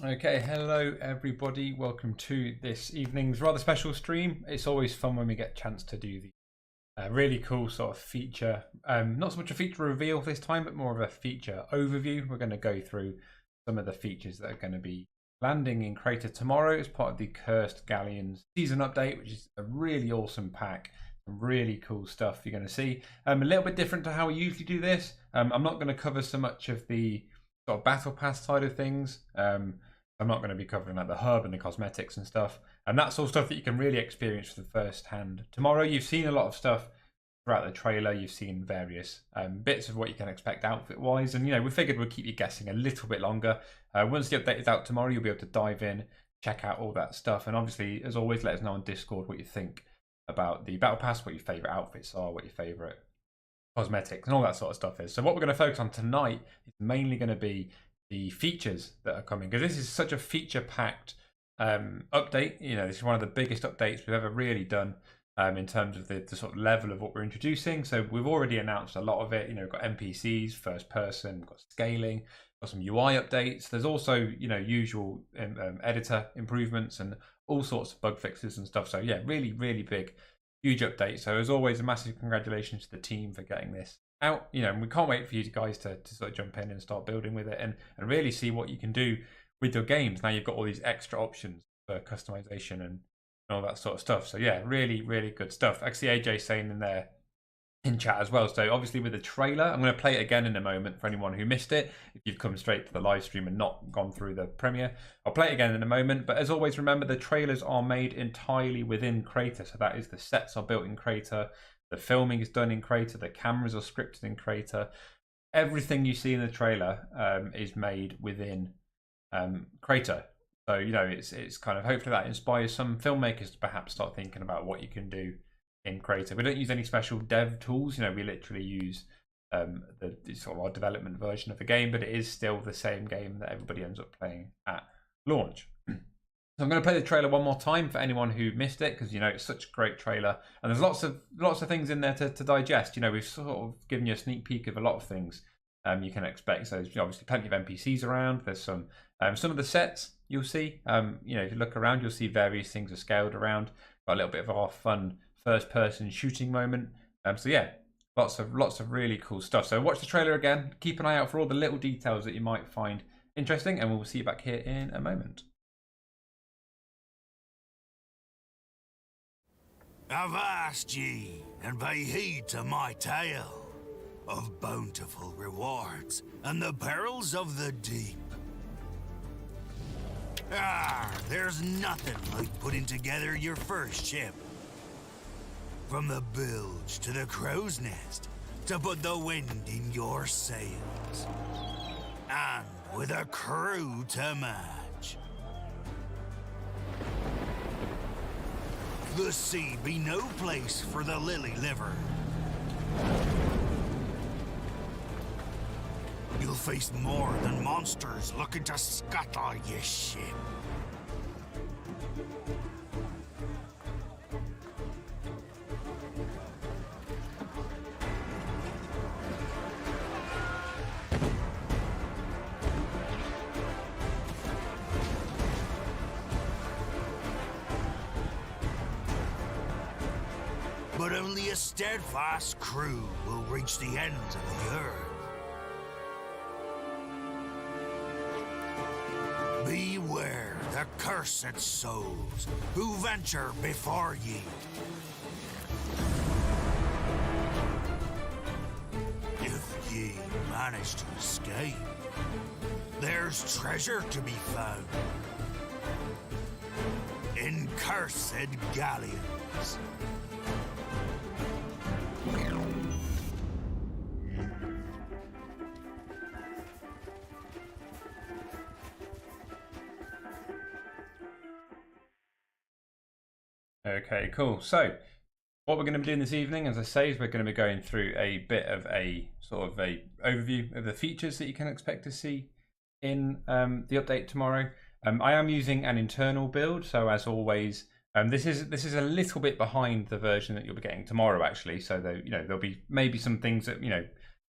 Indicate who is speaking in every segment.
Speaker 1: Okay, hello everybody. Welcome to this evening's rather special stream. It's always fun when we get a chance to do the really cool sort of feature, not so much a feature reveal this time, but more of a feature overview. We're going to go through some of the features that are going to be landing in Crayta tomorrow as part of the Cursed Galleons season update, which is a really awesome pack. Some really cool stuff you're going to see. A little bit different to how we usually do this. I'm not going to cover so much of the sort of battle pass side of things. I'm not going to be covering like the hub and the cosmetics and stuff, and that's all stuff that you can really experience for the first hand tomorrow. You've seen a lot of stuff throughout the trailer. You've seen various bits of what you can expect outfit wise, and we figured we'd keep you guessing a little bit longer. Once the update is out tomorrow, you'll be able to dive in, check out all that stuff, and obviously, as always, let us know on Discord what you think about the battle pass, what your favorite outfits are, what your favorite cosmetics and all that sort of stuff is. So what we're going to focus on tonight is mainly going to be the features that are coming, because this is such a feature-packed update. This is one of the biggest updates we've ever really done in terms of the sort of level of what we're introducing. So we've already announced a lot of it. We've got NPCs, first person, we've got scaling, got some UI updates. There's also usual editor improvements and all sorts of bug fixes and stuff. So yeah, really, really big, huge update. So as always, a massive congratulations to the team for getting this out. And we can't wait for you guys to sort of jump in and start building with it and really see what you can do with your games. Now you've got all these extra options for customization and all that sort of stuff. So yeah, really, really good stuff. Actually, AJ saying in there in chat as well. So obviously with the trailer, I'm going to play it again in a moment for anyone who missed it. If you've come straight to the live stream and not gone through the premiere, I'll play it again in a moment. But as always, remember the trailers are made entirely within Crayta. So that is, the sets are built in Crayta, the filming is done in Crayta, the cameras are scripted in Crayta. Everything you see in the trailer is made within Crayta. So it's kind of, hopefully that inspires some filmmakers to perhaps start thinking about what you can do in Crayta. We don't use any special dev tools. We literally use the sort of our development version of the game, but it is still the same game that everybody ends up playing at launch. So I'm going to play the trailer one more time for anyone who missed it, because it's such a great trailer and there's lots of things in there to digest. We've sort of given you a sneak peek of a lot of things you can expect. So there's obviously plenty of NPCs around. There's some of the sets you'll see. If you look around, you'll see various things are scaled around. Got a little bit of our fun first-person shooting moment. So yeah, lots of really cool stuff. So watch the trailer again. Keep an eye out for all the little details that you might find interesting, and we'll see you back here in a moment.
Speaker 2: Avast ye, and pay heed to my tale of bountiful rewards and the perils of the deep. There's nothing like putting together your first ship. From the bilge to the crow's nest, to put the wind in your sails. And with a crew to match. The sea be no place for the lily-livered. You'll face more than monsters looking to scuttle your ship. But only a steadfast crew will reach the ends of the earth. Beware the cursed souls who venture before ye. If ye manage to escape, there's treasure to be found in Cursed Galleons.
Speaker 1: Okay, cool. So what we're going to be doing this evening, as I say, is we're going to be going through a bit of a sort of a overview of the features that you can expect to see in the update tomorrow. I am using an internal build, so as always, this is a little bit behind the version that you'll be getting tomorrow, actually. So there'll be maybe some things that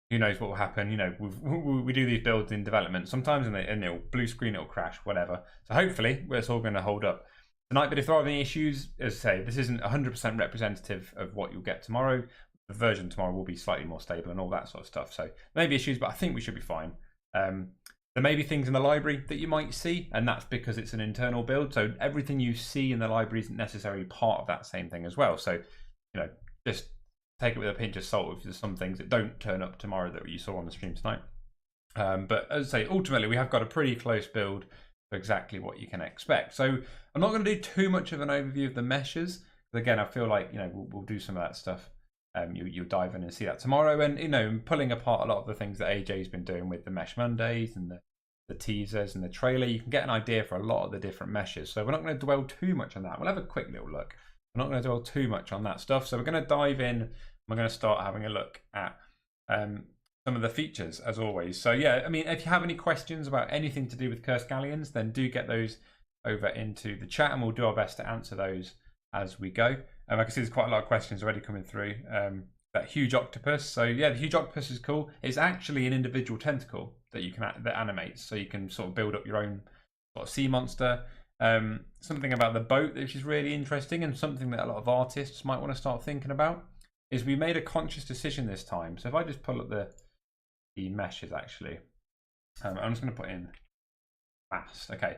Speaker 1: who knows what will happen. You know, we do these builds in development sometimes, and it'll blue screen, it'll crash, whatever. So hopefully it's all going to hold up tonight. But if there are any issues, as I say, this isn't 100% representative of what you'll get tomorrow. The version tomorrow will be slightly more stable and all that sort of stuff. So there may be issues, but I think we should be fine. There may be things in the library that you might see, and that's because it's an internal build. So everything you see in the library isn't necessarily part of that same thing as well. So, you know, just take it with a pinch of salt if there's some things that don't turn up tomorrow that you saw on the stream tonight. But as I say, ultimately, we have got a pretty close build for exactly what you can expect. So I'm not going to do too much of an overview of the meshes. But again, I feel like, you know, we'll do some of that stuff. You'll dive in and see that tomorrow. And, you know, pulling apart a lot of the things that AJ's been doing with the Mesh Mondays and the teasers and the trailer, you can get an idea for a lot of the different meshes. So we're not going to dwell too much on that. We'll have a quick little look. We're not going to dwell too much on that stuff. So we're going to dive in. We're going to start having a look at some of the features, as always. So yeah, I mean, if you have any questions about anything to do with Cursed Galleons, then do get those over into the chat, and we'll do our best to answer those as we go. I can see there's quite a lot of questions already coming through. That huge octopus. So yeah, the huge octopus is cool. It's actually an individual tentacle that you can that animates, so you can sort of build up your own sort of sea monster. Something about the boat which is really interesting, and something that a lot of artists might want to start thinking about, is we made a conscious decision this time. So if I just pull up the meshes, actually, I'm just going to put in mast. Okay,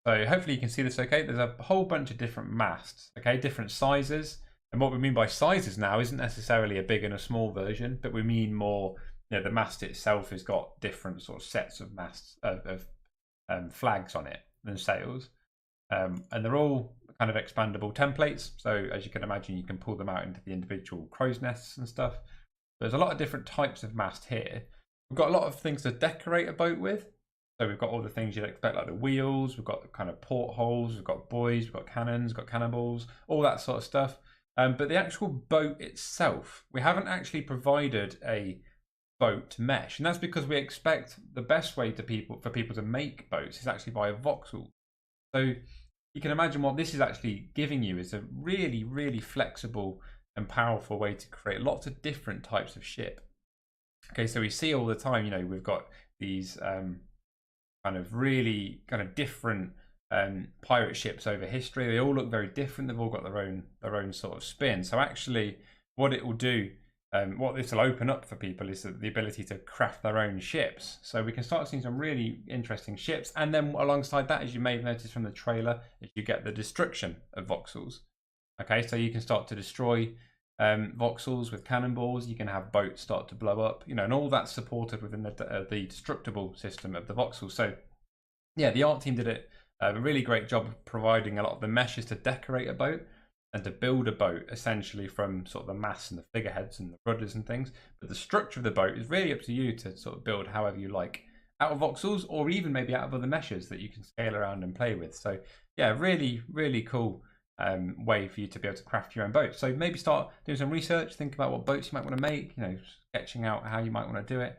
Speaker 1: so hopefully you can see this okay. There's a whole bunch of different masts, okay, different sizes. And what we mean by sizes now isn't necessarily a big and a small version, but we mean more, you know, the mast itself has got different sort of sets of masts of flags on it and sails. And they're all kind of expandable templates. So as you can imagine, you can pull them out into the individual crow's nests and stuff. There's a lot of different types of mast here. We've got a lot of things to decorate a boat with. So we've got all the things you'd expect, like the wheels, we've got kind of portholes, we've got buoys, we've got cannons, we've got cannonballs, all that sort of stuff. But the actual boat itself, we haven't actually provided a boat mesh, and that's because we expect the best way for people to make boats is actually via voxels. So you can imagine what this is actually giving you is a really, really flexible and powerful way to create lots of different types of ship. Okay, so we see all the time, you know, we've got these kind of really kind of different pirate ships over history. They all look very different. They've all got their own sort of spin. So actually, what it will do, what this will open up for people, is the ability to craft their own ships. So we can start seeing some really interesting ships. And then alongside that, as you may have noticed from the trailer, is you get the destruction of voxels. Okay, so you can start to destroy voxels with cannonballs. You can have boats start to blow up, you know, and all that's supported within the destructible system of the voxels. So yeah, the art team did a really great job of providing a lot of the meshes to decorate a boat and to build a boat essentially from sort of the masts and the figureheads and the rudders and things. But the structure of the boat is really up to you to sort of build however you like, out of voxels or even maybe out of other meshes that you can scale around and play with. So yeah, really, really cool way for you to be able to craft your own boat. So maybe start doing some research, think about what boats you might want to make, you know, sketching out how you might want to do it.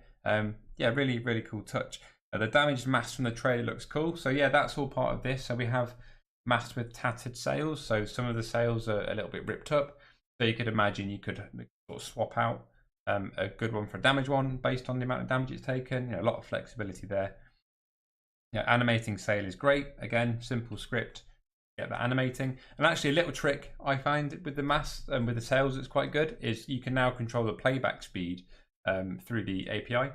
Speaker 1: Yeah, really, really cool touch. The damaged mast from the trailer looks cool. So yeah, that's all part of this. So we have mast with tattered sails. So some of the sails are a little bit ripped up. So you could imagine you could sort of swap out a good one for a damaged one based on the amount of damage it's taken. You know, a lot of flexibility there. Yeah, animating sail is great. Again, simple script, get that animating. And actually a little trick I find with the mast and with the sails that's quite good is you can now control the playback speed through the API.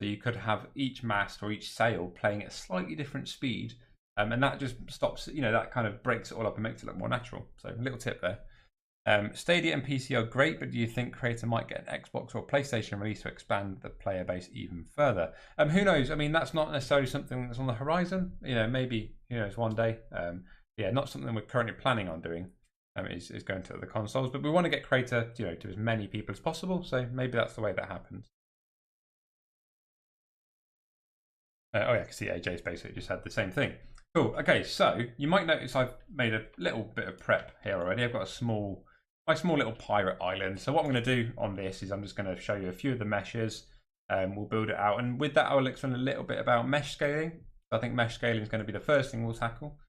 Speaker 1: So you could have each mast or each sail playing at a slightly different speed, and that just stops, you know, that kind of breaks it all up and makes it look more natural. So a little tip there. Stadia and PC are great, but do you think Crayta might get an Xbox or PlayStation release to expand the player base even further? Who knows? I mean, that's not necessarily something that's on the horizon. You know, maybe, who knows, one day. Yeah, not something we're currently planning on doing. Is going to the consoles, but we want to get Crayta, you know, to as many people as possible. So maybe that's the way that happens. Oh yeah, I can see AJ's basically just had the same thing. Cool. Okay, so you might notice I've made a little bit of prep here already. I've got my small little pirate island. So what I'm going to do on this is I'm just going to show you a few of the meshes. We'll build it out, and with that I will explain a little bit about mesh scaling. I think mesh scaling is going to be the first thing we'll tackle.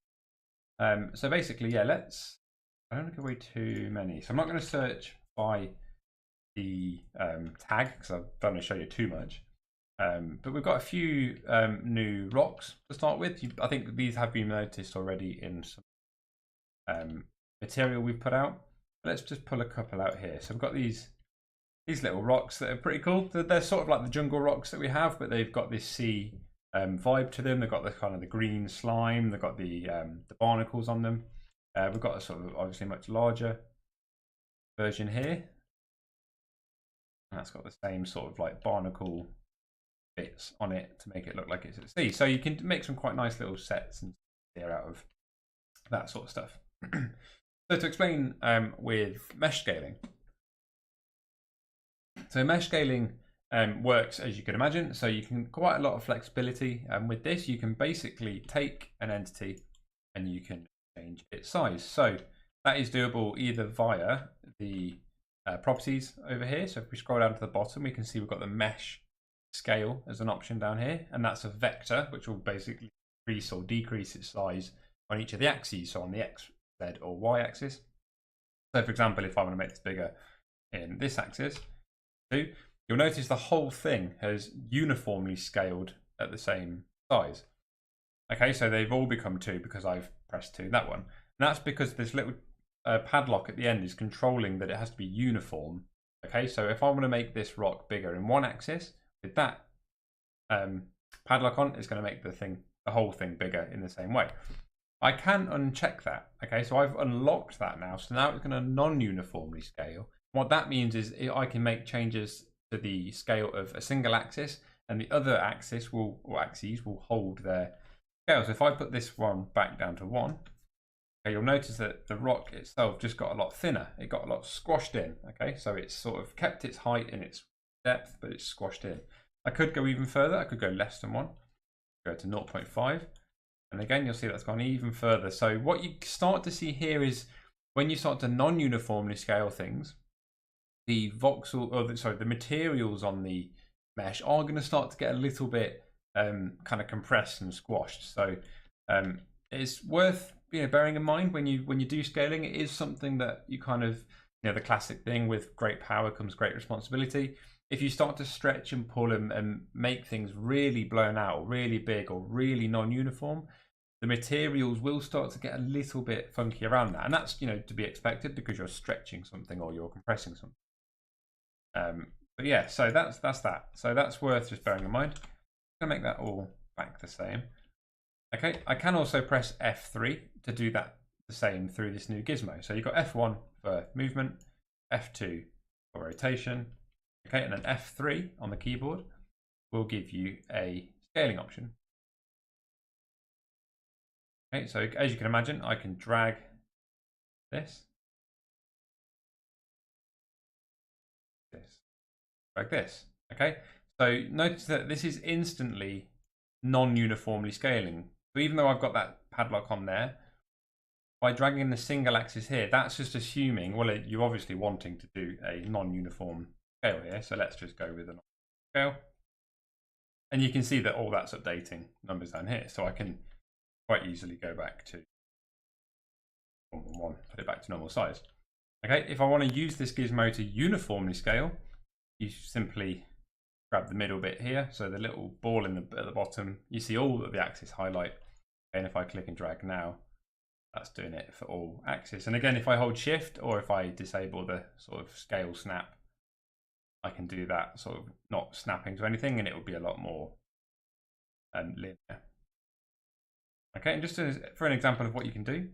Speaker 1: So basically, yeah, I don't want to give away too many. So I'm not going to search by the tag because I don't want to show you too much. But we've got a few new rocks to start with. I think these have been noticed already in some material we've put out. Let's just pull a couple out here. So we've got these little rocks that are pretty cool. They're sort of like the jungle rocks that we have, but they've got this sea vibe to them. They've got the kind of the green slime. They've got the barnacles on them. We've got a sort of obviously much larger version here. And that's got the same sort of like barnacle bits on it to make it look like it's at sea. So you can make some quite nice little sets and here out of that sort of stuff. So to explain with mesh scaling. So mesh scaling works as you can imagine. So you can quite a lot of flexibility with this. You can basically take an entity and you can change its size. So that is doable either via the properties over here. So if we scroll down to the bottom, we can see we've got the mesh scale as an option down here, and that's a vector which will basically increase or decrease its size on each of the axes, so on the X, Z or Y axis. So for example, if I want to make this bigger in this axis, too, you'll notice the whole thing has uniformly scaled at the same size. Okay, so they've all become 2 because I've pressed 2 that one. And that's because this little padlock at the end is controlling that it has to be uniform. Okay, so if I want to make this rock bigger in one axis, with that padlock on, it's going to make the whole thing bigger in the same way. I can uncheck that. Okay, so I've unlocked that now. So now it's going to non-uniformly scale. What that means is I can make changes to the scale of a single axis, and the other axis axes will hold their scale. So if I put this one back down to 1, okay, you'll notice that the rock itself just got a lot thinner. It got a lot squashed in. Okay, so it's sort of kept its height and its depth, but it's squashed in. I could go even further. I could go less than 1, go to 0.5. And again, you'll see that's gone even further. So what you start to see here is when you start to non-uniformly scale things, the the materials on the mesh are going to start to get a little bit kind of compressed and squashed. So it's worth bearing in mind when you do scaling. It is something that you kind of the classic thing with great power comes great responsibility. If you start to stretch and pull and make things really blown out, or really big, or really non-uniform, the materials will start to get a little bit funky around that, and that's to be expected because you're stretching something or you're compressing something. But yeah, so that's that. So that's worth just bearing in mind. I'm gonna make that all back the same. Okay, I can also press F3 to do that the same through this new gizmo. So you've got F1 for movement, F2 for rotation. Okay, and then F3 on the keyboard will give you a scaling option. Okay, so as you can imagine, I can drag this, drag this. Okay, so notice that this is instantly non-uniformly scaling. So even though I've got that padlock on there, by dragging the single axis here, that's just assuming, well, you're obviously wanting to do a non-uniform scale here. So let's just go with a scale. And you can see that all that's updating numbers down here. So I can quite easily go back to 1, put it back to normal size. Okay, if I want to use this gizmo to uniformly scale, you simply grab the middle bit here. So the little ball at the bottom, you see all of the axis highlight. And if I click and drag now, that's doing it for all axes. And again, if I hold shift or if I disable the sort of scale snap, I can do that sort of not snapping to anything, and it will be a lot more linear. Okay, and just for an example of what you can do,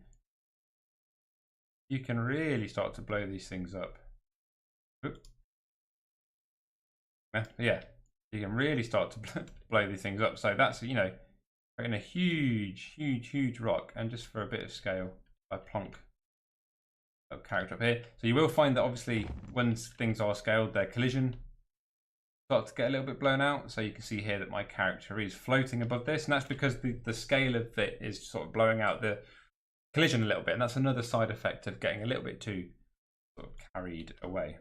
Speaker 1: you can really start to blow these things up. Yeah, you can really start to blow these things up. So that's creating a huge rock, and just for a bit of scale, I plonk a character up here. So you will find that obviously when things are scaled, their collision starts to get a little bit blown out. So you can see here that my character is floating above this, and that's because the scale of it is sort of blowing out the collision a little bit, and that's another side effect of getting a little bit too sort of carried away.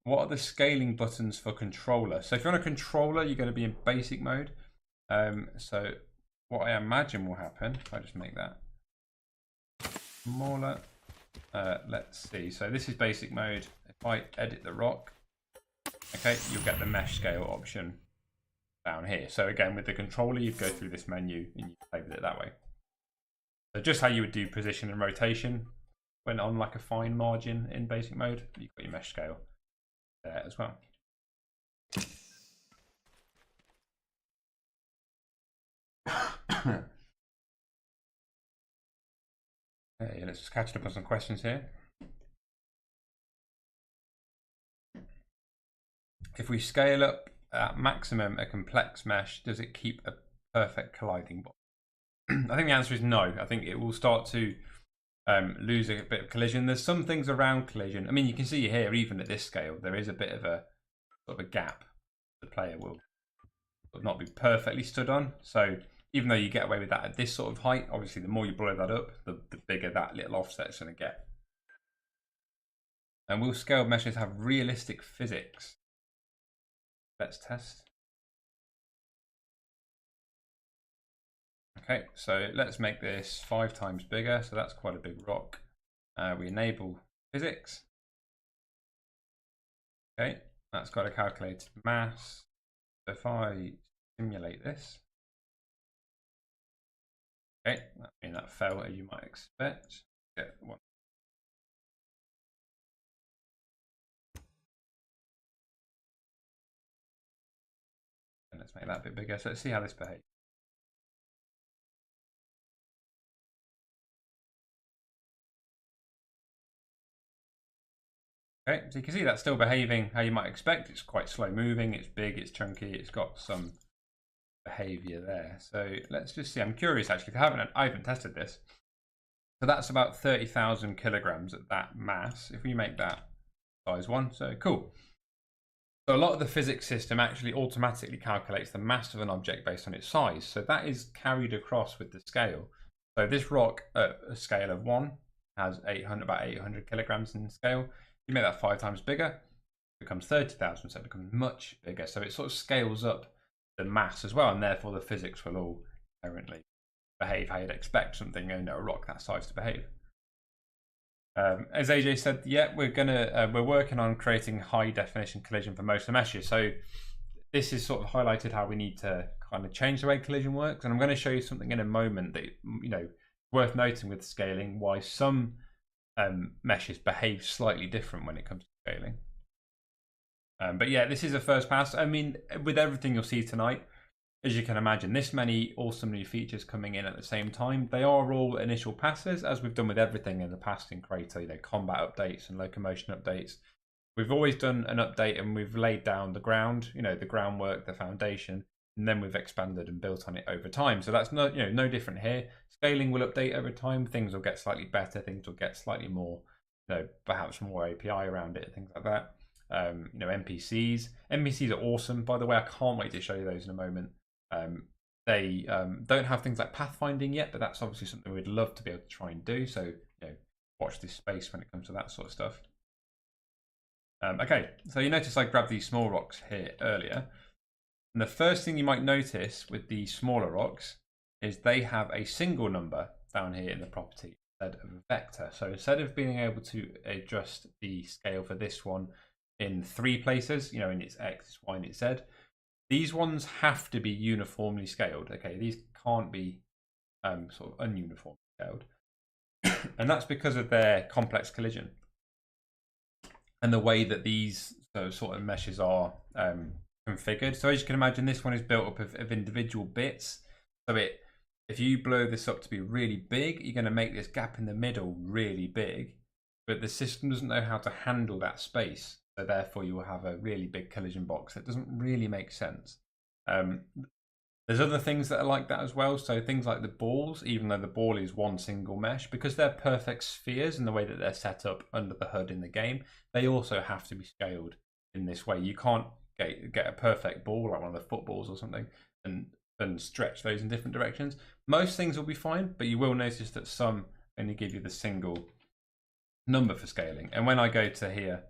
Speaker 1: What are the scaling buttons for controller? So if you're on a controller, you're going to be in basic mode. So what I imagine will happen, if I just make that smaller, let's see. So this is basic mode. If if I edit the rock, okay, you'll get the mesh scale option down here. So again, with the controller, you'd go through this menu and you play with it that way. So just how you would do position and rotation when on like a fine margin in basic mode, you've got your mesh scale there as well. Okay, let's just catch up on some questions here. If we scale up at maximum a complex mesh, does it keep a perfect colliding box? I think the answer is no. I think it will start to lose a bit of collision. There's some things around collision. I mean, you can see here, even at this scale, there is a bit of a sort of a gap the player will not be perfectly stood on. So even though you get away with that at this sort of height, obviously the more you blow that up, the bigger that little offset is going to get. And will scaled meshes have realistic physics? Let's test. Okay, so let's make this 5 times bigger. So that's quite a big rock. We enable physics. Okay, that's got a calculated mass. So if I simulate this, okay, I mean that fell as you might expect. Get one. And let's make that a bit bigger. So let's see how this behaves. Okay, so you can see that's still behaving how you might expect. It's quite slow moving, it's big, it's chunky, it's got some behavior there. So let's just see. I'm curious actually, I haven't tested this. So that's about 30,000 kilograms at that mass. If we make that size 1, so cool. So a lot of the physics system actually automatically calculates the mass of an object based on its size. So that is carried across with the scale. So this rock at a scale of 1 has about 800 kilograms in scale. You make that 5 times bigger, it becomes 30,000, so it becomes much bigger. So it sort of scales up the mass as well, and therefore the physics will all inherently behave how you'd expect something, a rock that size to behave. As AJ said, yeah, we're working on creating high definition collision for most of the meshes. So this is sort of highlighted how we need to kind of change the way collision works, and I'm going to show you something in a moment that worth noting with scaling, why some meshes behave slightly different when it comes to scaling. But yeah, this is a first pass. I mean, with everything you'll see tonight, as you can imagine, this many awesome new features coming in at the same time, they are all initial passes, as we've done with everything in the past in Crayta, combat updates and locomotion updates. We've always done an update and we've laid down the ground, the groundwork, the foundation, and then we've expanded and built on it over time. So that's no different here. Scaling will update over time. Things will get slightly better. Things will get slightly more, perhaps more API around it, things like that. NPCs. NPCs are awesome, by the way. I can't wait to show you those in a moment. They don't have things like pathfinding yet, but that's obviously something we'd love to be able to try and do. So watch this space when it comes to that sort of stuff. Okay, so you notice I grabbed these small rocks here earlier. And the first thing you might notice with the smaller rocks is they have a single number down here in the property instead of a vector. So instead of being able to adjust the scale for this one in 3 places, in its X, its Y, and its Z, these ones have to be uniformly scaled. Okay, these can't be sort of ununiformly scaled. And that's because of their complex collision and the way that these sort of meshes are configured. So as you can imagine, this one is built up of individual bits. So if you blow this up to be really big, you're going to make this gap in the middle really big, but the system doesn't know how to handle that space. So therefore you will have a really big collision box. That doesn't really make sense. There's other things that are like that as well. So things like the balls, even though the ball is one single mesh, because they're perfect spheres in the way that they're set up under the hood in the game, they also have to be scaled in this way. You can't get a perfect ball like one of the footballs or something and stretch those in different directions. Most things will be fine, but you will notice that some only give you the single number for scaling. And when I go to here,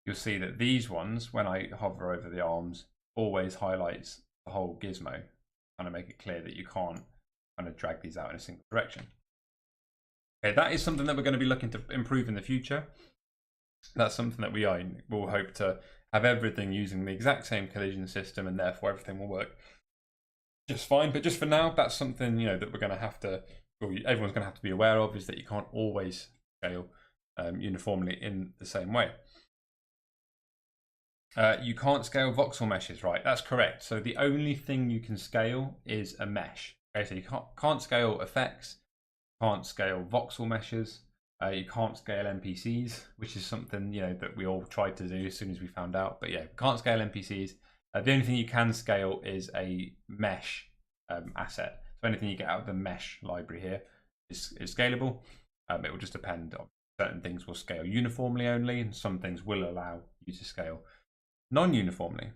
Speaker 1: you'll see that these ones, when I hover over the arms, always highlights the whole gizmo, kind of make it clear that you can't kind of drag these out in a single direction. Okay, that is something that we're going to be looking to improve in the future. That's something that we'll hope to have everything using the exact same collision system, and therefore everything will work just fine. But just for now, that's something that we're going to have to, well, everyone's going to have to be aware of, is that you can't always scale uniformly in the same way. You can't scale voxel meshes, right? That's correct. So the only thing you can scale is a mesh. Okay, so you can't scale effects, can't scale voxel meshes, you can't scale NPCs, which is something that we all tried to do as soon as we found out. But yeah, can't scale NPCs. The only thing you can scale is a mesh asset. So anything you get out of the mesh library here is scalable. It will just depend on certain things will scale uniformly only, and some things will allow you to scale non-uniformly.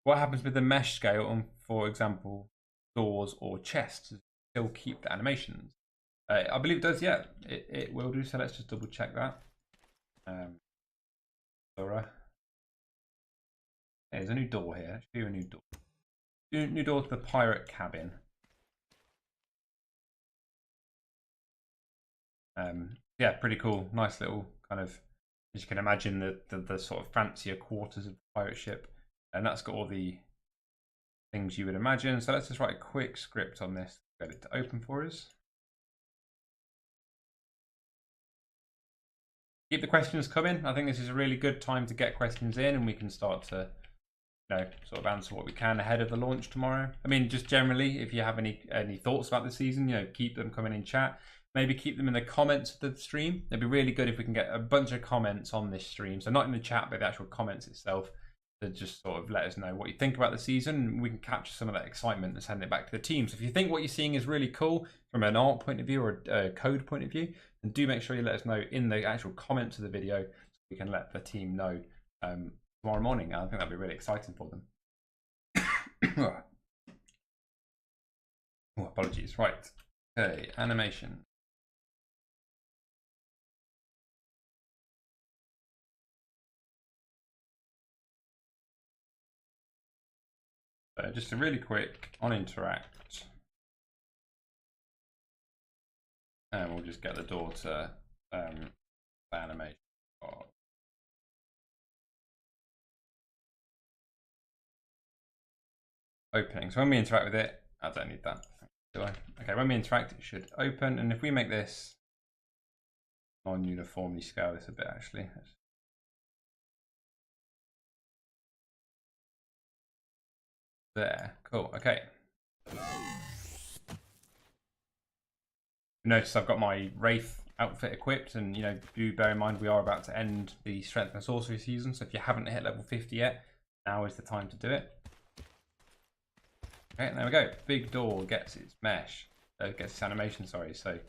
Speaker 1: What happens with the mesh scale on, for example, doors or chests? Does it still keep the animations? I believe it does, yeah. It will do, so let's just double check that. There's a new door here. Let's do a new door. New door to the pirate cabin. Yeah, pretty cool. Nice little kind of, as you can imagine, the sort of fancier quarters of the pirate ship. And that's got all the things you would imagine. So let's just write a quick script on this. Get it to open for us. Keep the questions coming. I think this is a really good time to get questions in, and we can start to sort of answer what we can ahead of the launch tomorrow. I mean, just generally, if you have any thoughts about the season, keep them coming in chat. Maybe keep them in the comments of the stream. It'd be really good if we can get a bunch of comments on this stream. So not in the chat, but the actual comments itself, to just sort of let us know what you think about the season. We can capture some of that excitement and send it back to the team. So if you think what you're seeing is really cool from an art point of view or a code point of view, then do make sure you let us know in the actual comments of the video, so we can let the team know tomorrow morning. I think that'd be really exciting for them. Oh, apologies. Right. Okay, animation. So just a really quick on interact, and we'll just get the door to animation. Opening. So when we interact with it, I don't need that, do I? Okay, when we interact, it should open. And if we make this non-uniformly scale this a bit, actually. There, cool, okay. Notice I've got my Wraith outfit equipped, and do bear in mind we are about to end the Strength and Sorcery season, so if you haven't hit level 50 yet, now is the time to do it. Okay, there we go. Big door gets its mesh, gets its animation, sorry, so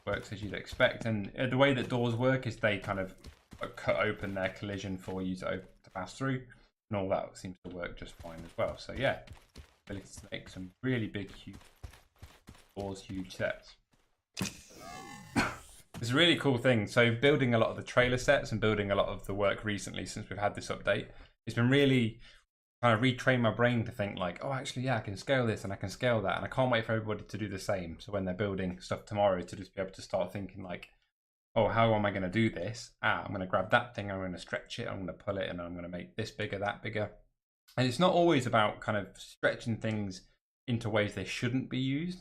Speaker 1: works as you'd expect. And the way that doors work is they kind of cut open their collision for you to pass through, and all that seems to work just fine as well. So yeah, ability to make some really big, huge doors, huge sets. It's a really cool thing. So building a lot of the trailer sets and building a lot of the work recently since we've had this update, it's been really kind of retrain my brain to think like, oh, actually, yeah, I can scale this and I can scale that. And I can't wait for everybody to do the same. So when they're building stuff tomorrow, to just be able to start thinking like, oh, how am I going to do this? I'm going to grab that thing, I'm going to stretch it, I'm going to pull it, and I'm going to make this bigger, that bigger. And it's not always about kind of stretching things into ways they shouldn't be used.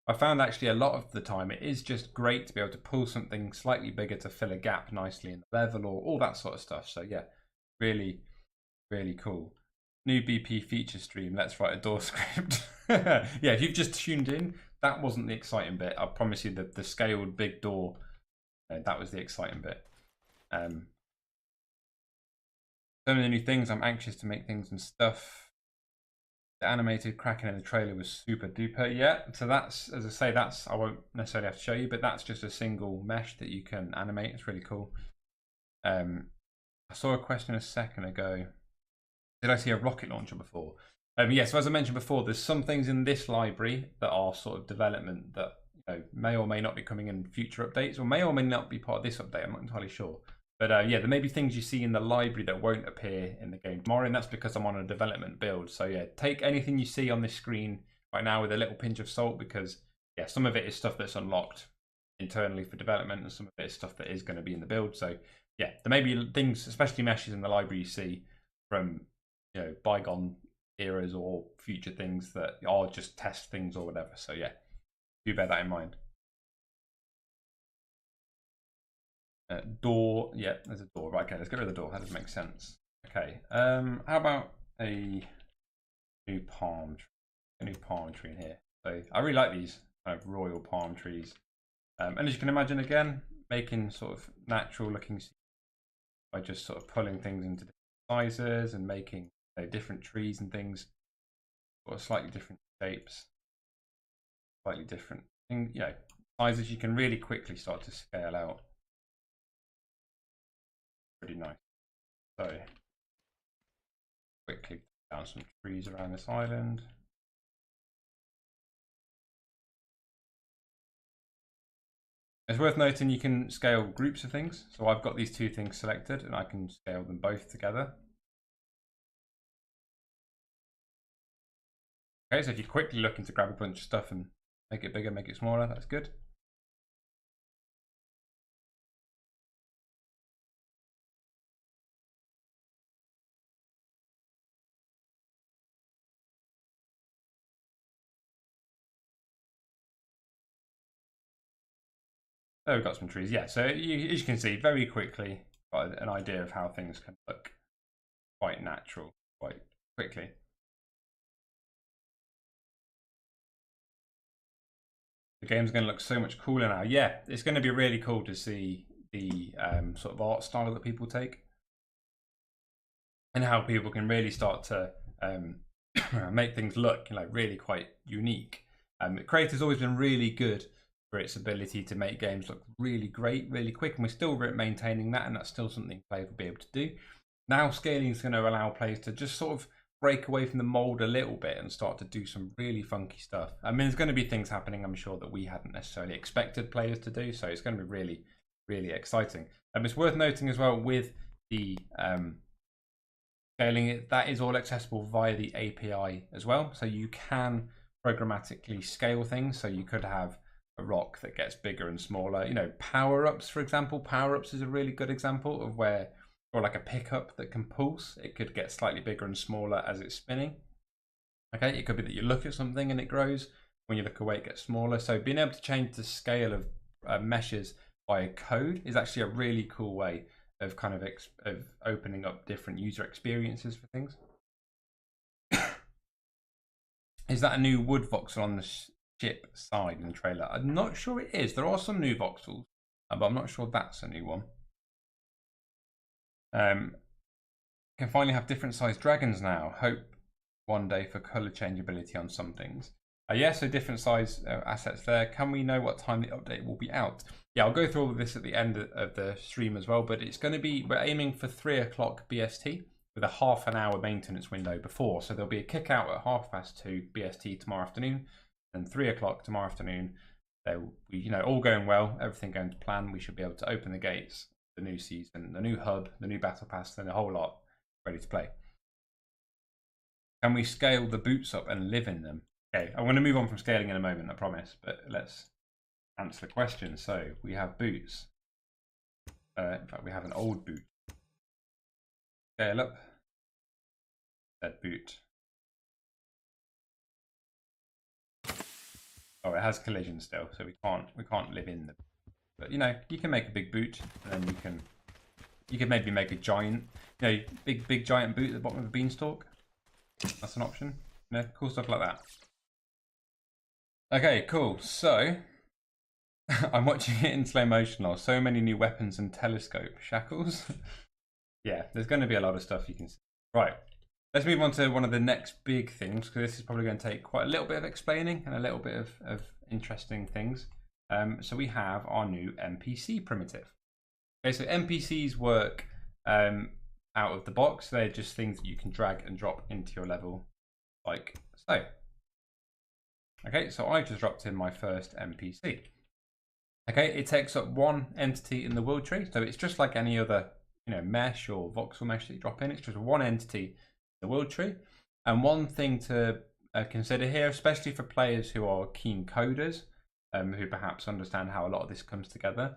Speaker 1: I found actually a lot of the time it is just great to be able to pull something slightly bigger to fill a gap nicely in the level or all that sort of stuff. So yeah, really, really cool. New BP feature stream, let's write a door script. Yeah, if you've just tuned in, that wasn't the exciting bit. I promise you that the scaled big door, that was the exciting bit. Some of the new things, I'm anxious to make things and stuff. The animated Kraken in the trailer was super duper. Yeah, so that's, as I say, that's, I won't necessarily have to show you, but that's just a single mesh that you can animate. It's really cool. I saw a question a second ago. Did I see a rocket launcher before? Yeah, so as I mentioned before, there's some things in this library that are sort of development that may or may not be coming in future updates, or may not be part of this update. I'm not entirely sure. But yeah, there may be things you see in the library that won't appear in the game tomorrow, and that's because I'm on a development build. So yeah, take anything you see on this screen right now with a little pinch of salt, because yeah, some of it is stuff that's unlocked internally for development, and some of it is stuff that is going to be in the build. So yeah, there may be things, especially meshes in the library, you see from bygone eras or future things that are just test things or whatever. So yeah, do bear that in mind. Door, yeah, there's a door. Right, okay, let's get rid of the door. That doesn't make sense. Okay, how about a new palm tree? A new palm tree in here. So I really like these kind of royal palm trees. And as you can imagine, again, making sort of natural looking by just sort of pulling things into different sizes and making different trees and things, or slightly different shapes, slightly different sizes. You can really quickly start to scale out. Pretty nice. So quickly down some trees around this island. It's worth noting you can scale groups of things. So I've got these two things selected and I can scale them both together. Okay, so if you're quickly looking to grab a bunch of stuff and make it bigger, make it smaller, that's good. There we've got some trees. Yeah, so as you can see, very quickly got an idea of how things can look quite natural, quite quickly. The game's going to look so much cooler now. Yeah, it's going to be really cool to see the sort of art style that people take and how people can really start to make things look really quite unique. Crayta's always been really good for its ability to make games look really great, really quick, and we're still maintaining that, and that's still something players will be able to do. Now scaling is going to allow players to just sort of break away from the mold a little bit and start to do some really funky stuff. I mean, there's going to be things happening, I'm sure, that we hadn't necessarily expected players to do, so it's going to be really, really exciting. It's worth noting as well with the scaling, that is all accessible via the API as well, so you can programmatically scale things. So you could have a rock that gets bigger and smaller. Power-ups, for example. Power-ups is a really good example of where, or like a pickup that can pulse, it could get slightly bigger and smaller as it's spinning. Okay, it could be that you look at something and it grows. When you look away, it gets smaller. So being able to change the scale of meshes by code is actually a really cool way of kind of opening up different user experiences for things. Is that a new wood voxel on the ship side in the trailer? I'm not sure it is. There are some new voxels, but I'm not sure that's a new one. Can finally have different sized dragons now. Hope one day for color changeability on some things. Yeah, so different size assets there. Can we know what time the update will be out? Yeah, I'll go through all of this at the end of the stream as well, but it's going to be, we're aiming for 3 o'clock BST with a half an hour maintenance window before. So there'll be a kick out at 2:30 BST tomorrow afternoon, and 3 o'clock tomorrow afternoon. They'll be, all going well, everything going to plan. We should be able to open the gates, the new season, the new hub, the new battle pass, and the whole lot ready to play. Can we scale the boots up and live in them? Okay, I'm going to move on from scaling in a moment, I promise, but let's answer the question. So we have boots. In fact, we have an old boot. Scale up. That boot. Oh, it has collision still, so we can't live in them. But you can make a big boot, and then you can maybe make a giant, big giant boot at the bottom of a beanstalk. That's an option. Cool stuff like that. Okay, cool. So I'm watching it in slow motion now. So many new weapons and telescope shackles. Yeah, there's going to be a lot of stuff you can see. Right, let's move on to one of the next big things, because this is probably going to take quite a little bit of explaining and a little bit of interesting things. So we have our new NPC primitive. Okay, so NPCs work out of the box. They're just things that you can drag and drop into your level, like so. Okay, so I just dropped in my first NPC. Okay, it takes up one entity in the world tree, so it's just like any other mesh or voxel mesh that you drop in. It's just one entity in the world tree. And one thing to consider here, especially for players who are keen coders, who perhaps understand how a lot of this comes together.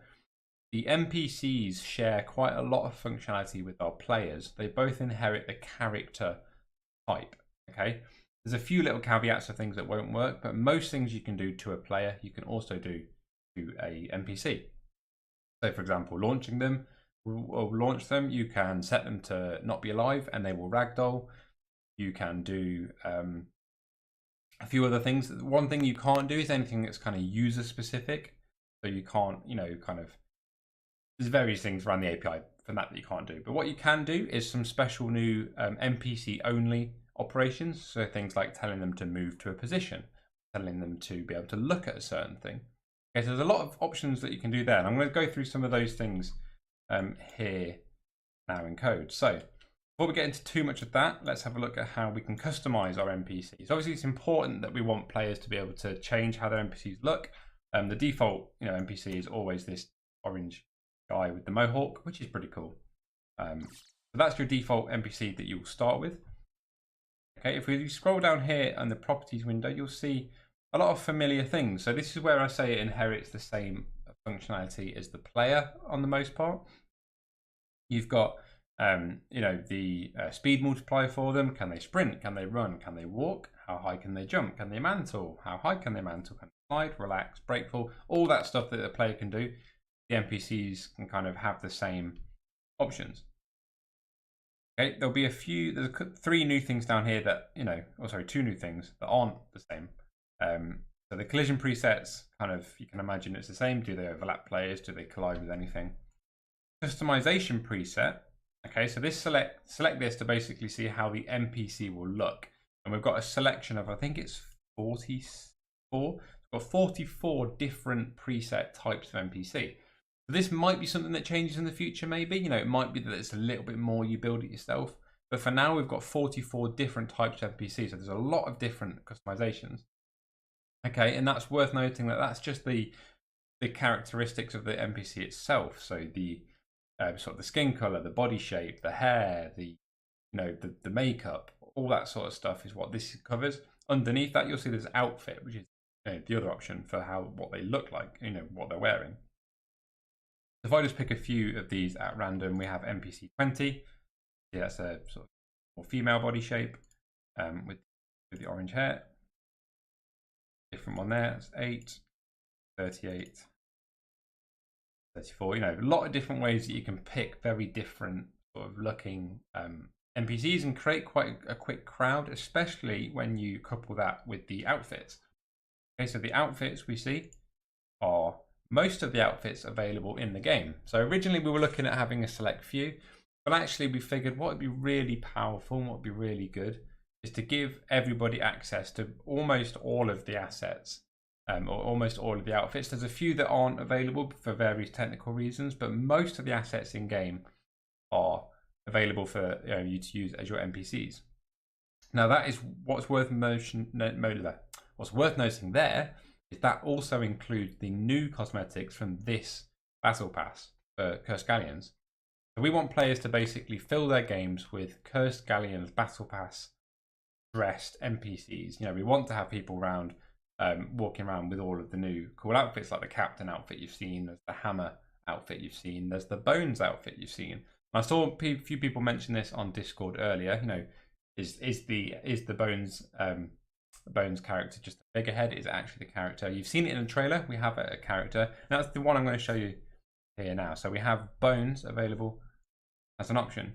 Speaker 1: The NPCs share quite a lot of functionality with our players. They both inherit the character type, okay? There's a few little caveats of things that won't work, but most things you can do to a player, you can also do to a NPC. So for example, launching them, or launch them, you can set them to not be alive and they will ragdoll. You can do a few other things. One thing you can't do is anything that's kind of user specific. So you can't, there's various things around the API from that you can't do. But what you can do is some special new NPC only operations. So things like telling them to move to a position, telling them to be able to look at a certain thing. Okay, so there's a lot of options that you can do there. And I'm going to go through some of those things here now in code. So before we get into too much of that, let's have a look at how we can customize our NPCs. Obviously, it's important that we want players to be able to change how their NPCs look. The default, NPC is always this orange guy with the mohawk, which is pretty cool. So that's your default NPC that you will start with. Okay, if we scroll down here on the properties window, you'll see a lot of familiar things. So this is where I say it inherits the same functionality as the player on the most part. You've got the speed multiplier for them. Can they sprint? Can they run? Can they walk? How high can they jump? Can they mantle? How high can they mantle? Can they slide, relax, break fall? All that stuff that the player can do. The NPCs can kind of have the same options. Okay, there'll be there's 3 new things down here that, 2 new things that aren't the same. So the collision presets, you can imagine it's the same. Do they overlap players? Do they collide with anything? Customization preset. Okay, so this select this to basically see how the NPC will look. And we've got a selection of, I think it's 44. We've got 44 different preset types of NPC. So this might be something that changes in the future, maybe. It might be that it's a little bit more you build it yourself. But for now, we've got 44 different types of NPC. So there's a lot of different customizations. Okay, and that's worth noting that that's just the characteristics of the NPC itself. So the sort of the skin color, the body shape, the hair, the makeup, all that sort of stuff is what this covers. Underneath that, you'll see there's outfit, which is the other option for what they look like, what they're wearing. If I just pick a few of these at random, we have NPC 20. Yeah, that's a sort of more female body shape with the orange hair. Different one there. That's 8, 38, 34. A lot of different ways that you can pick very different sort of looking NPCs and create quite a quick crowd, especially when you couple that with the outfits. Okay, so the outfits we see are most of the outfits available in the game. So originally we were looking at having a select few, but actually we figured what would be really powerful and what would be really good is to give everybody access to almost all of the assets or almost all of the outfits. There's a few that aren't available for various technical reasons, but most of the assets in game are available for you to use as your NPCs. Now that is what's worth noting there is that also includes the new cosmetics from this battle pass for Cursed Galleons. So we want players to basically fill their games with Cursed Galleons battle pass dressed NPCs. We want to have people around walking around with all of the new cool outfits, like the captain outfit you've seen, there's the hammer outfit you've seen, there's the bones outfit you've seen. And I saw a few people mention this on Discord earlier. Is the bones character just a figurehead? Is it actually the character? You've seen it in the trailer. We have a character, and that's the one I'm going to show you here now. So we have bones available as an option.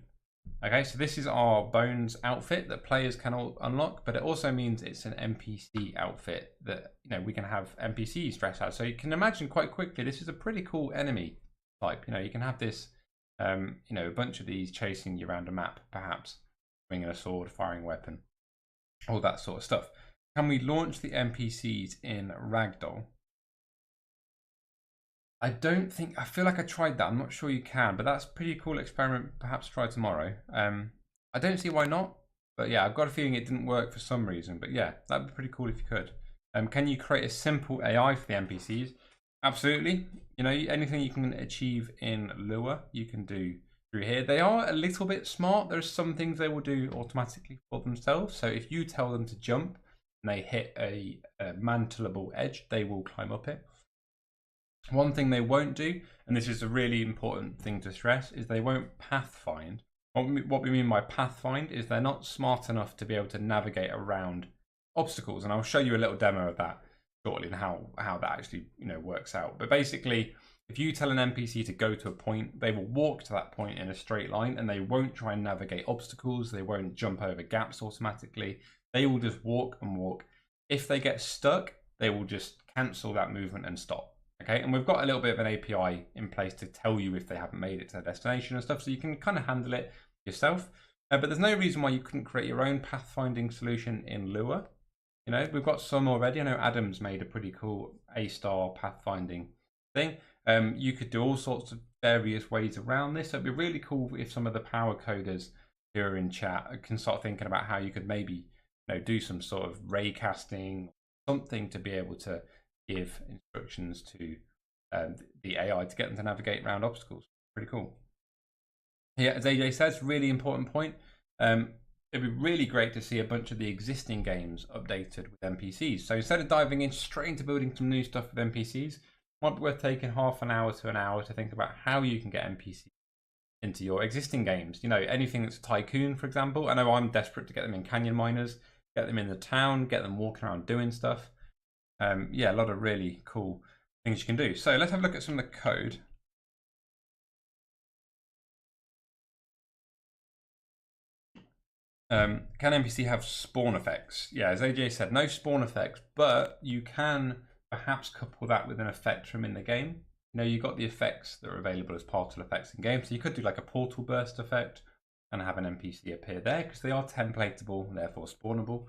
Speaker 1: Okay, so this is our bones outfit that players can all unlock, but it also means it's an NPC outfit that we can have NPCs dress as. So you can imagine quite quickly this is a pretty cool enemy type. You can have this a bunch of these chasing you around a map, perhaps swinging a sword, firing a weapon, all that sort of stuff. Can we launch the NPCs in Ragdoll? I feel like I tried that. I'm not sure you can, but that's a pretty cool experiment. Perhaps try tomorrow. I don't see why not, but yeah, I've got a feeling it didn't work for some reason. But yeah, that'd be pretty cool if you could. Can you create a simple AI for the NPCs? Absolutely. Anything you can achieve in Lua, you can do through here. They are a little bit smart. There's some things they will do automatically for themselves. So if you tell them to jump, and they hit a mantleable edge, they will climb up it. One thing they won't do, and this is a really important thing to stress, is they won't pathfind. What we mean by pathfind is they're not smart enough to be able to navigate around obstacles, and I'll show you a little demo of that shortly and how that actually works out. But basically, if you tell an NPC to go to a point, they will walk to that point in a straight line, and they won't try and navigate obstacles. They won't jump over gaps automatically. They will just walk and walk. If they get stuck, they will just cancel that movement and stop. Okay, and we've got a little bit of an API in place to tell you if they haven't made it to their destination and stuff, so you can kind of handle it yourself. But there's no reason why you couldn't create your own pathfinding solution in Lua. We've got some already. I know Adam's made a pretty cool A-star pathfinding thing. You could do all sorts of various ways around this. So it'd be really cool if some of the power coders here in chat can start thinking about how you could maybe do some sort of ray casting, something to be able to give instructions to the AI to get them to navigate around obstacles. Pretty cool. Yeah, as AJ says, really important point. It'd be really great to see a bunch of the existing games updated with NPCs. So instead of diving in straight into building some new stuff with NPCs, it might be worth taking half an hour to an hour to think about how you can get NPCs into your existing games. Anything that's a tycoon, for example. I know I'm desperate to get them in Canyon Miners, get them in the town, get them walking around doing stuff. Yeah, a lot of really cool things you can do. So let's have a look at some of the code. Can NPC have spawn effects? Yeah, as AJ said, no spawn effects, but you can perhaps couple that with an effect from in the game. You got the effects that are available as partial effects in game, so you could do like a portal burst effect and have an NPC appear there because they are templatable and therefore spawnable.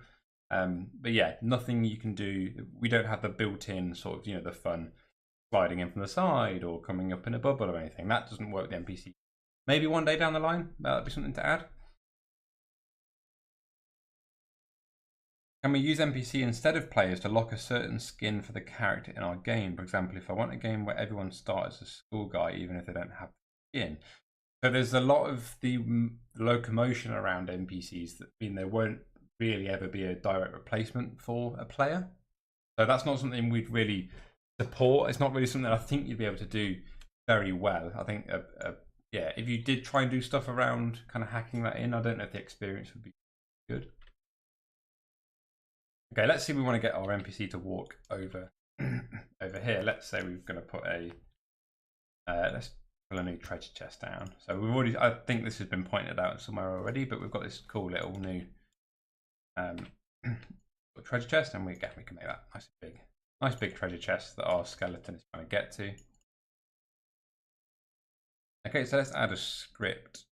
Speaker 1: But yeah, nothing you can do. We don't have the built-in sort of, the fun sliding in from the side or coming up in a bubble or anything. That doesn't work with the NPC. Maybe one day down the line, that'd be something to add. Can we use NPC instead of players to lock a certain skin for the character in our game? For example, if I want a game where everyone starts as a school guy, even if they don't have skin. So there's a lot of the locomotion around NPCs that mean they won't really ever be a direct replacement for a player. So that's not something we'd really support. It's not really something I think you'd be able to do very well. I think, yeah, if you did try and do stuff around kind of hacking that in, I don't know if the experience would be good. Okay, let's see if we want to get our NPC to walk over over here. Let's say we're going to put a, let's pull a new treasure chest down. So we've already, I think this has been pointed out somewhere already, but we've got this cool little new treasure chest, and we can make that nice big treasure chest that our skeleton is trying to get to. Okay, so let's add a script.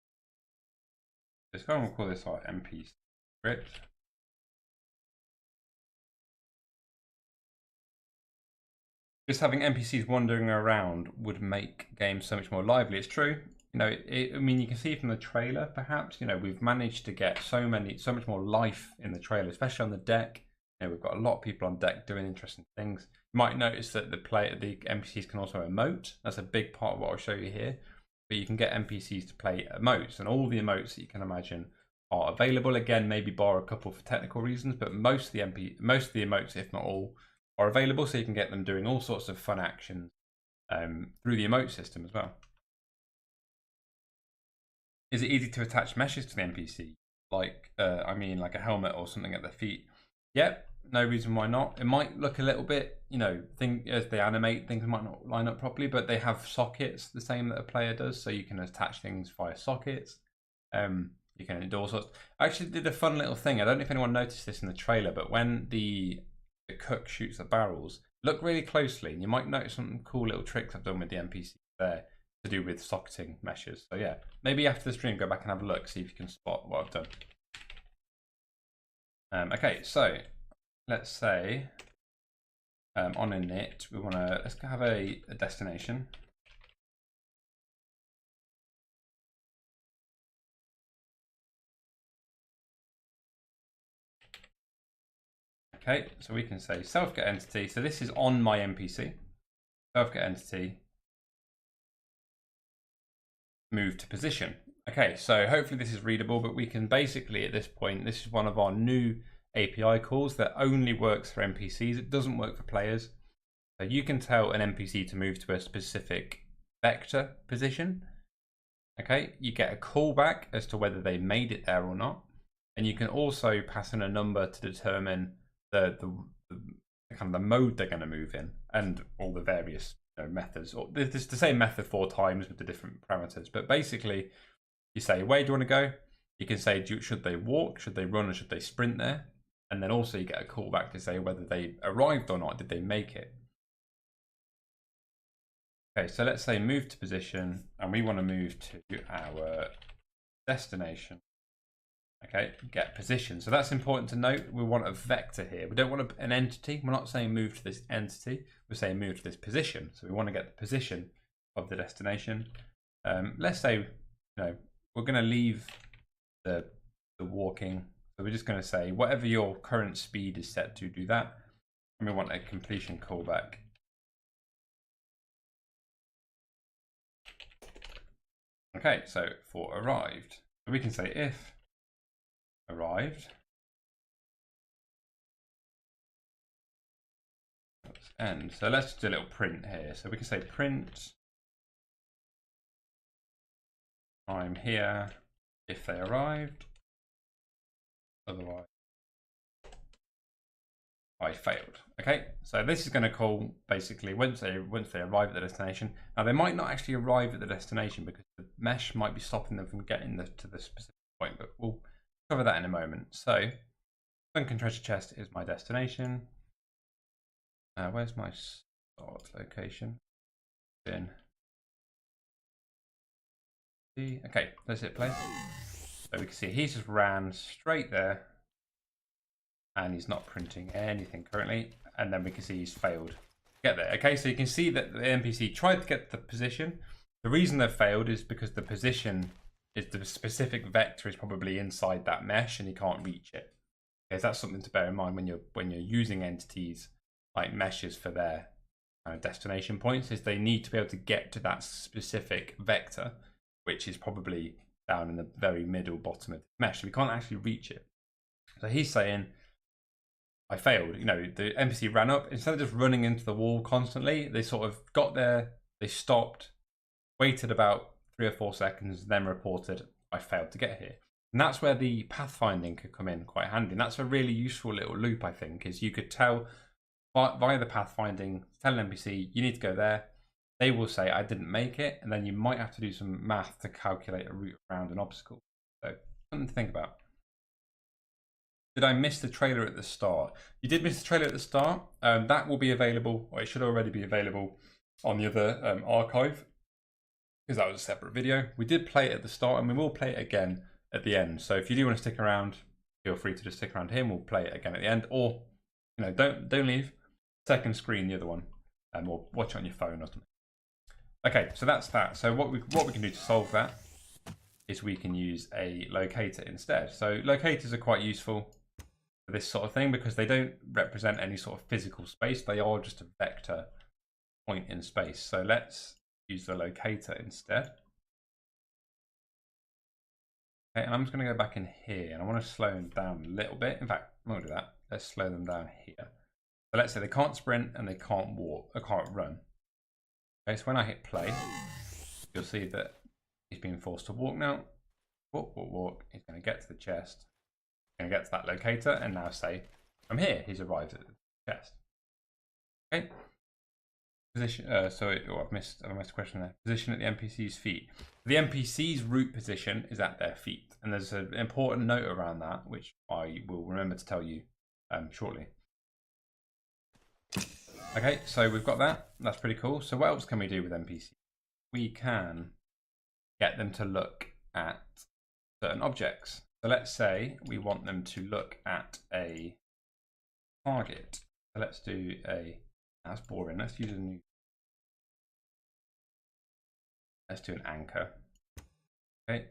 Speaker 1: This one, we'll call this our NPC script. Just having NPCs wandering around would make games so much more lively. It's true. I mean, you can see from the trailer, perhaps, we've managed to get so much more life in the trailer, especially on the deck. We've got a lot of people on deck doing interesting things. You might notice that the NPCs can also emote. That's a big part of what I'll show you here. But you can get NPCs to play emotes, and all the emotes that you can imagine are available. Again, maybe bar a couple for technical reasons, but most of the emotes, if not all, are available, so you can get them doing all sorts of fun actions through the emote system as well. Is it easy to attach meshes to the NPC? Like, I mean, like a helmet or something at their feet? Yep, no reason why not. It might look a little bit, as they animate, things might not line up properly, but they have sockets, the same that a player does, so you can attach things via sockets. You can do all sorts. I actually did a fun little thing. I don't know if anyone noticed this in the trailer, but when the cook shoots the barrels, look really closely and you might notice some cool little tricks I've done with the NPC there to do with socketing meshes. So yeah, maybe after the stream go back and have a look, see if you can spot what I've done. Okay, so let's say on init we want to, let's have a destination. Okay, so we can say self get entity. So this is on my NPC. Self get entity. Move to position. Okay, so hopefully this is readable, but we can basically at this point, this is one of our new API calls that only works for NPCs. It doesn't work for players. So you can tell an NPC to move to a specific vector position. Okay, you get a callback as to whether they made it there or not, and you can also pass in a number to determine the kind of the mode they're going to move in, and all the various methods. Or there's the same method 4 times with the different parameters, but basically you say, where do you want to go? You can say, should they walk, should they run, or should they sprint there? And then also you get a callback to say whether they arrived or not. Did they make it? Okay, so let's say move to position, and we want to move to our destination. Okay, get position. So that's important to note. We want a vector here. We don't want an entity. We're not saying move to this entity. We're saying move to this position. So we want to get the position of the destination. Let's say, we're going to leave the walking. So we're just going to say whatever your current speed is set to, do that. And we want a completion callback. Okay, so for arrived, we can say if arrived end. So let's do a little print here. So we can say print I'm here if they arrived, otherwise I failed. Okay, so this is going to call basically once they arrive at the destination. Now they might not actually arrive at the destination because the mesh might be stopping them from getting to the specific point, but we'll cover that in a moment. So sunken treasure chest is my destination. Where's my start location? Okay, let's hit play. So we can see he's just ran straight there, and he's not printing anything currently, and then we can see he's failed to get there. Okay, so you can see that the NPC tried to get the position. The reason they've failed is because the position is the specific vector is probably inside that mesh and he can't reach it. Okay, so that's something to bear in mind when you're using entities like meshes for their destination points, is they need to be able to get to that specific vector, which is probably down in the very middle bottom of the mesh. So we can't actually reach it. So he's saying, I failed. The NPC ran up. Instead of just running into the wall constantly, they sort of got there, they stopped, waited about 3 or 4 seconds, then reported, I failed to get here. And that's where the pathfinding could come in quite handy. And that's a really useful little loop, I think, is you could tell via the pathfinding, tell an NPC, you need to go there. They will say, I didn't make it. And then you might have to do some math to calculate a route around an obstacle. So something to think about. Did I miss the trailer at the start? You did miss the trailer at the start. That will be available, or it should already be available on the other archive, because that was a separate video. We did play it at the start, and we will play it again at the end. So if you do want to stick around, feel free to just stick around here, and we'll play it again at the end. Or don't leave. Second screen the other one, or watch it on your phone or something. Okay, so that's that. So what we can do to solve that is we can use a locator instead. So locators are quite useful for this sort of thing because they don't represent any sort of physical space. They are just a vector point in space. So let's use the locator instead. Okay, and I'm just going to go back in here, and I want to slow them down a little bit. In fact, I'm not going to do that. Let's slow them down here. So let's say they can't sprint and they can't walk, or can't run. Okay, so when I hit play, you'll see that he's being forced to walk now. Walk, walk, walk. He's going to get to the chest. He's going to get to that locator and now say, I'm here. He's arrived at the chest. Okay. Position. I've missed a question there. Position at the NPC's feet. The NPC's root position is at their feet, and there's an important note around that, which I will remember to tell you shortly. Okay, so we've got that. That's pretty cool. So what else can we do with NPCs? We can get them to look at certain objects. So let's say we want them to look at a target. So let's do that's boring. Let's use a new. Let's do an anchor. Okay.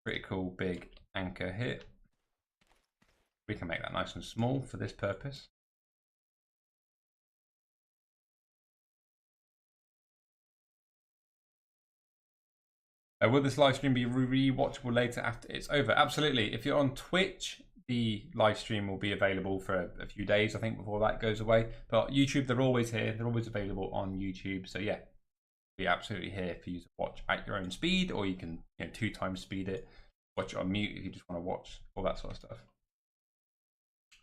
Speaker 1: Pretty cool big anchor here. We can make that nice and small for this purpose. Will this live stream be re-watchable later after it's over? Absolutely. If you're on Twitch, the live stream will be available for a few days, I think, before that goes away. But YouTube, they're always here. They're always available on YouTube. So yeah, be absolutely here for you to watch at your own speed, or you can 2 times speed it, watch it on mute if you just want to watch, all that sort of stuff.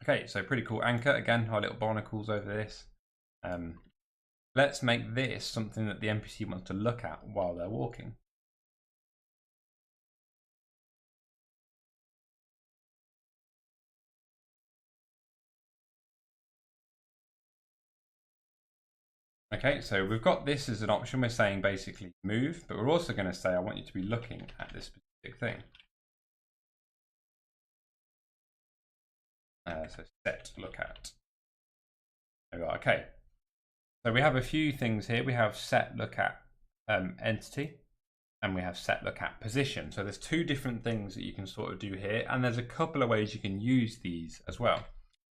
Speaker 1: Okay, so pretty cool anchor. Again, our little barnacles over this. Let's make this something that the NPC wants to look at while they're walking. Okay, so we've got this as an option. We're saying basically move, but we're also going to say I want you to be looking at this specific thing. So set look at. Okay, so we have a few things here. We have set look at entity, and we have set look at position. So there's 2 different things that you can sort of do here, and there's a couple of ways you can use these as well.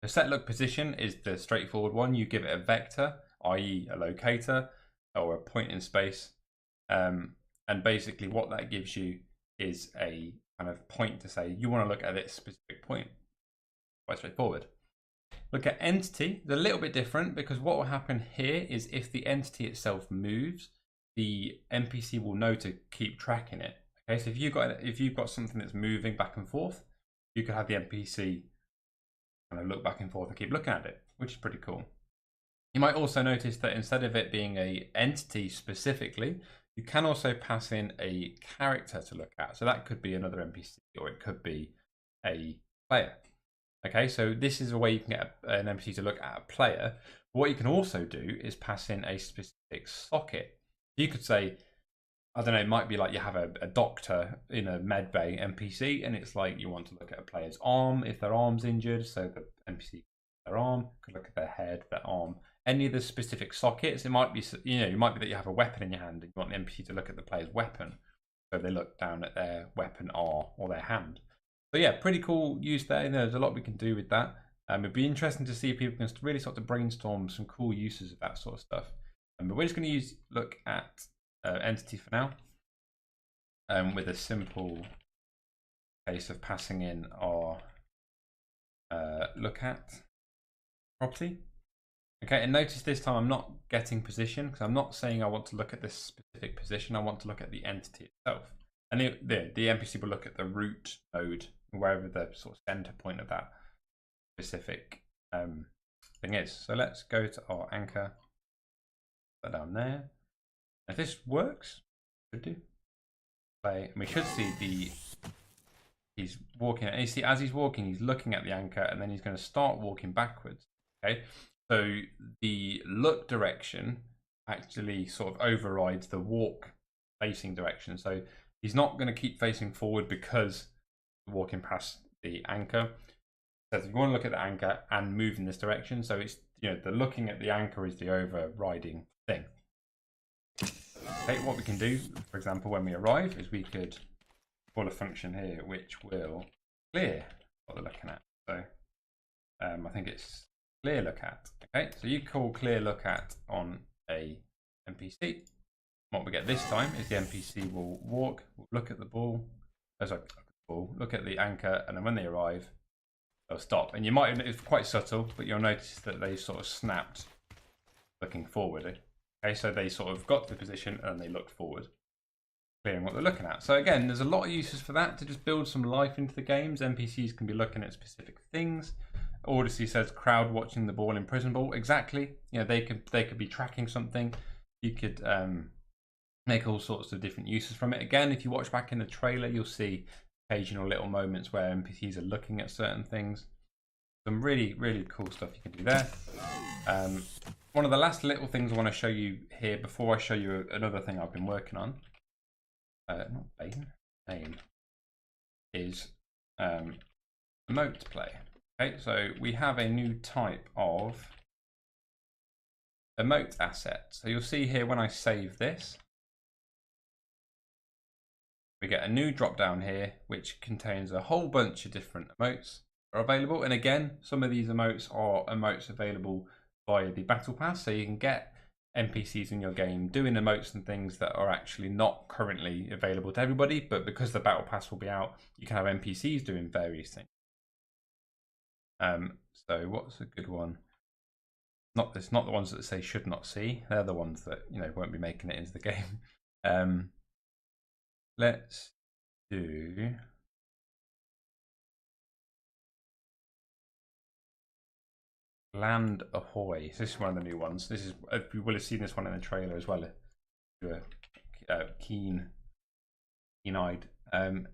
Speaker 1: The set look position is the straightforward one. You give it a vector, i.e. a locator or a point in space, and basically what that gives you is a kind of point to say you want to look at this specific point. Quite straightforward. Look at entity, it's a little bit different, because what will happen here is if the entity itself moves, the NPC will know to keep tracking it. Okay, so if you've got something that's moving back and forth, you could have the NPC kind of look back and forth and keep looking at it, which is pretty cool. You might also notice that instead of it being an entity specifically, you can also pass in a character to look at. So that could be another NPC, or it could be a player. Okay, so this is a way you can get an NPC to look at a player. What you can also do is pass in a specific socket. You could say, I don't know, it might be like you have a doctor in a medbay NPC, and it's like you want to look at a player's arm if their arm's injured. So the NPC their arm could look at their head, their arm, any of the specific sockets. It might be, it might be that you have a weapon in your hand and you want the NPC to look at the player's weapon, so they look down at their weapon or their hand. So yeah, pretty cool use there. There's a lot we can do with that. It'd be interesting to see if people can really start to brainstorm some cool uses of that sort of stuff. But we're just going to look at entity for now, with a simple case of passing in our look at property. Okay, and notice this time I'm not getting position, because I'm not saying I want to look at this specific position. I want to look at the entity itself. And the NPC will look at the root node, wherever the sort of center point of that specific thing is. So let's go to our anchor, put that down there. If this works, should do. Play, and we should see he's walking, and you see as he's walking, he's looking at the anchor, and then he's going to start walking backwards. Okay, so the look direction actually sort of overrides the walk facing direction. So he's not going to keep facing forward because we're walking past the anchor. So if you want to look at the anchor and move in this direction, so it's the looking at the anchor is the overriding thing. Okay, what we can do, for example, when we arrive, is we could call a function here which will clear what they're looking at. So I think it's clear look at. Okay, so you call clear look at on a NPC. What we get this time is the NPC will walk, look at the ball, look at the anchor, and then when they arrive, they'll stop. And you might, it's quite subtle, but you'll notice that they sort of snapped looking forward. Okay, so they sort of got to the position and they looked forward, clearing what they're looking at. So again, there's a lot of uses for that to just build some life into the games. NPCs can be looking at specific things. Odyssey says crowd watching the ball in prison ball. Exactly. They could be tracking something. You could make all sorts of different uses from it. Again, if you watch back in the trailer, you'll see occasional little moments where NPCs are looking at certain things. Some really, really cool stuff you can do there. One of the last little things I want to show you here before I show you another thing I've been working on, name is emote play. Okay, so we have a new type of emote asset. So you'll see here when I save this, we get a new drop down here which contains a whole bunch of different emotes that are available. And again, some of these emotes are emotes available via the battle pass, so you can get NPCs in your game doing emotes and things that are actually not currently available to everybody, but because the battle pass will be out, you can have NPCs doing various things. So what's a good one? It's not the ones that say should not see. They're the ones that won't be making it into the game. Let's do Land Ahoy. So this is one of the new ones. This is, you will have seen this one in the trailer as well. If you're keen-eyed.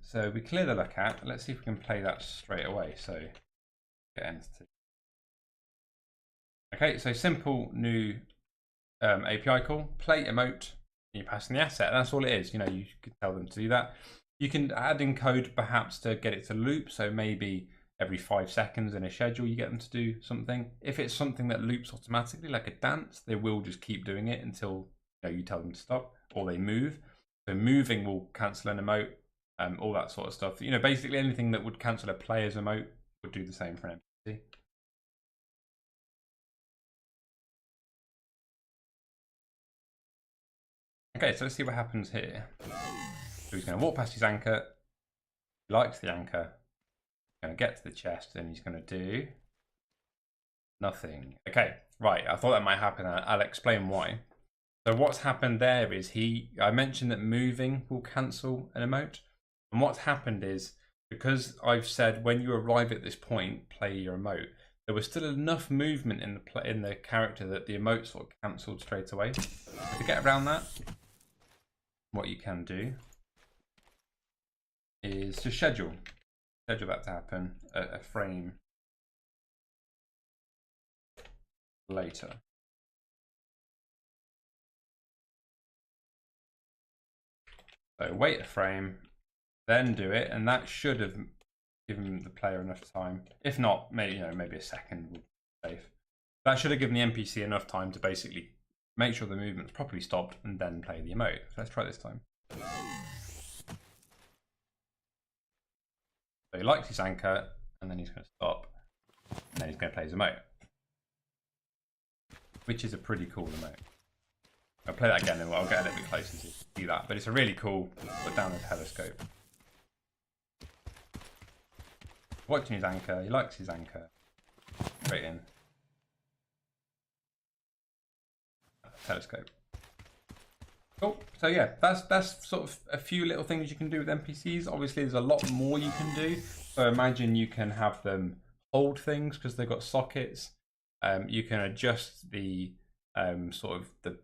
Speaker 1: So we clear the lookout. Let's see if we can play that straight away. So get entity. Okay, so simple new API call. Play emote. And you're passing the asset. That's all it is. You can tell them to do that. You can add in code perhaps to get it to loop. So maybe every 5 seconds in a schedule you get them to do something. If it's something that loops automatically, like a dance, they will just keep doing it until you tell them to stop, or they move. So moving will cancel an emote, all that sort of stuff. Basically anything that would cancel a player's emote would do the same for an NPC. Okay, so let's see what happens here. So he's going to walk past his anchor. He likes the anchor. He's going to get to the chest and he's going to do nothing. Okay, right. I thought that might happen. I'll explain why. So what's happened there is I mentioned that moving will cancel an emote. And what's happened is, because I've said when you arrive at this point, play your emote, there was still enough movement in the character that the emote sort of cancelled straight away. So to get around that, what you can do is to schedule that to happen a frame later. So wait a frame, then do it, and that should have given the player enough time. If not, maybe a second would be safe. That should have given the NPC enough time to basically make sure the movement's properly stopped and then play the emote. So let's try this time. So he likes his anchor, and then he's going to stop, and then he's going to play his emote, which is a pretty cool emote. I'll play that again and I'll get a little bit closer to see that. But it's a really cool, put down the telescope. Watching his anchor, he likes his anchor. Straight in. Telescope. Cool. So yeah, that's sort of a few little things you can do with NPCs. Obviously there's a lot more you can do. So imagine you can have them hold things because they've got sockets. You can adjust the sort of the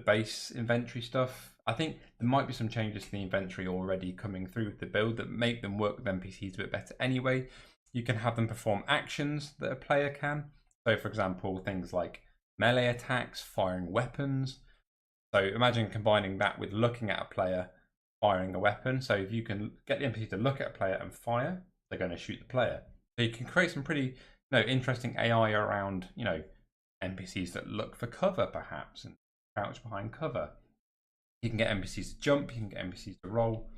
Speaker 1: base inventory stuff. I think there might be some changes to the inventory already coming through with the build that make them work with NPCs a bit better anyway. You can have them perform actions that a player can. So for example, things like melee attacks, firing weapons. So imagine combining that with looking at a player, firing a weapon. So if you can get the NPC to look at a player and fire, they're going to shoot the player. So you can create some pretty interesting AI around NPCs that look for cover perhaps and crouch behind cover. You can get NPCs to jump, you can get NPCs to roll,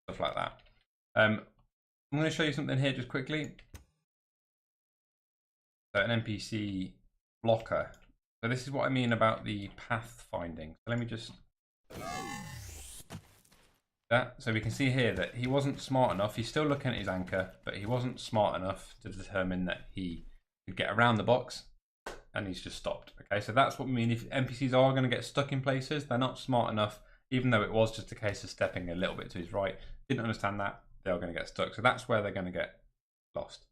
Speaker 1: stuff like that. I'm going to show you something here just quickly. So an NPC blocker. So this is what I mean about the path finding. So let me just that. So we can see here that he wasn't smart enough. He's still looking at his anchor, but he wasn't smart enough to determine that he could get around the box, and he's just stopped. Okay, so that's what we mean. If NPCs are going to get stuck in places, they're not smart enough, even though it was just a case of stepping a little bit to his right. Didn't understand that, they are going to get stuck. So that's where they're going to get lost.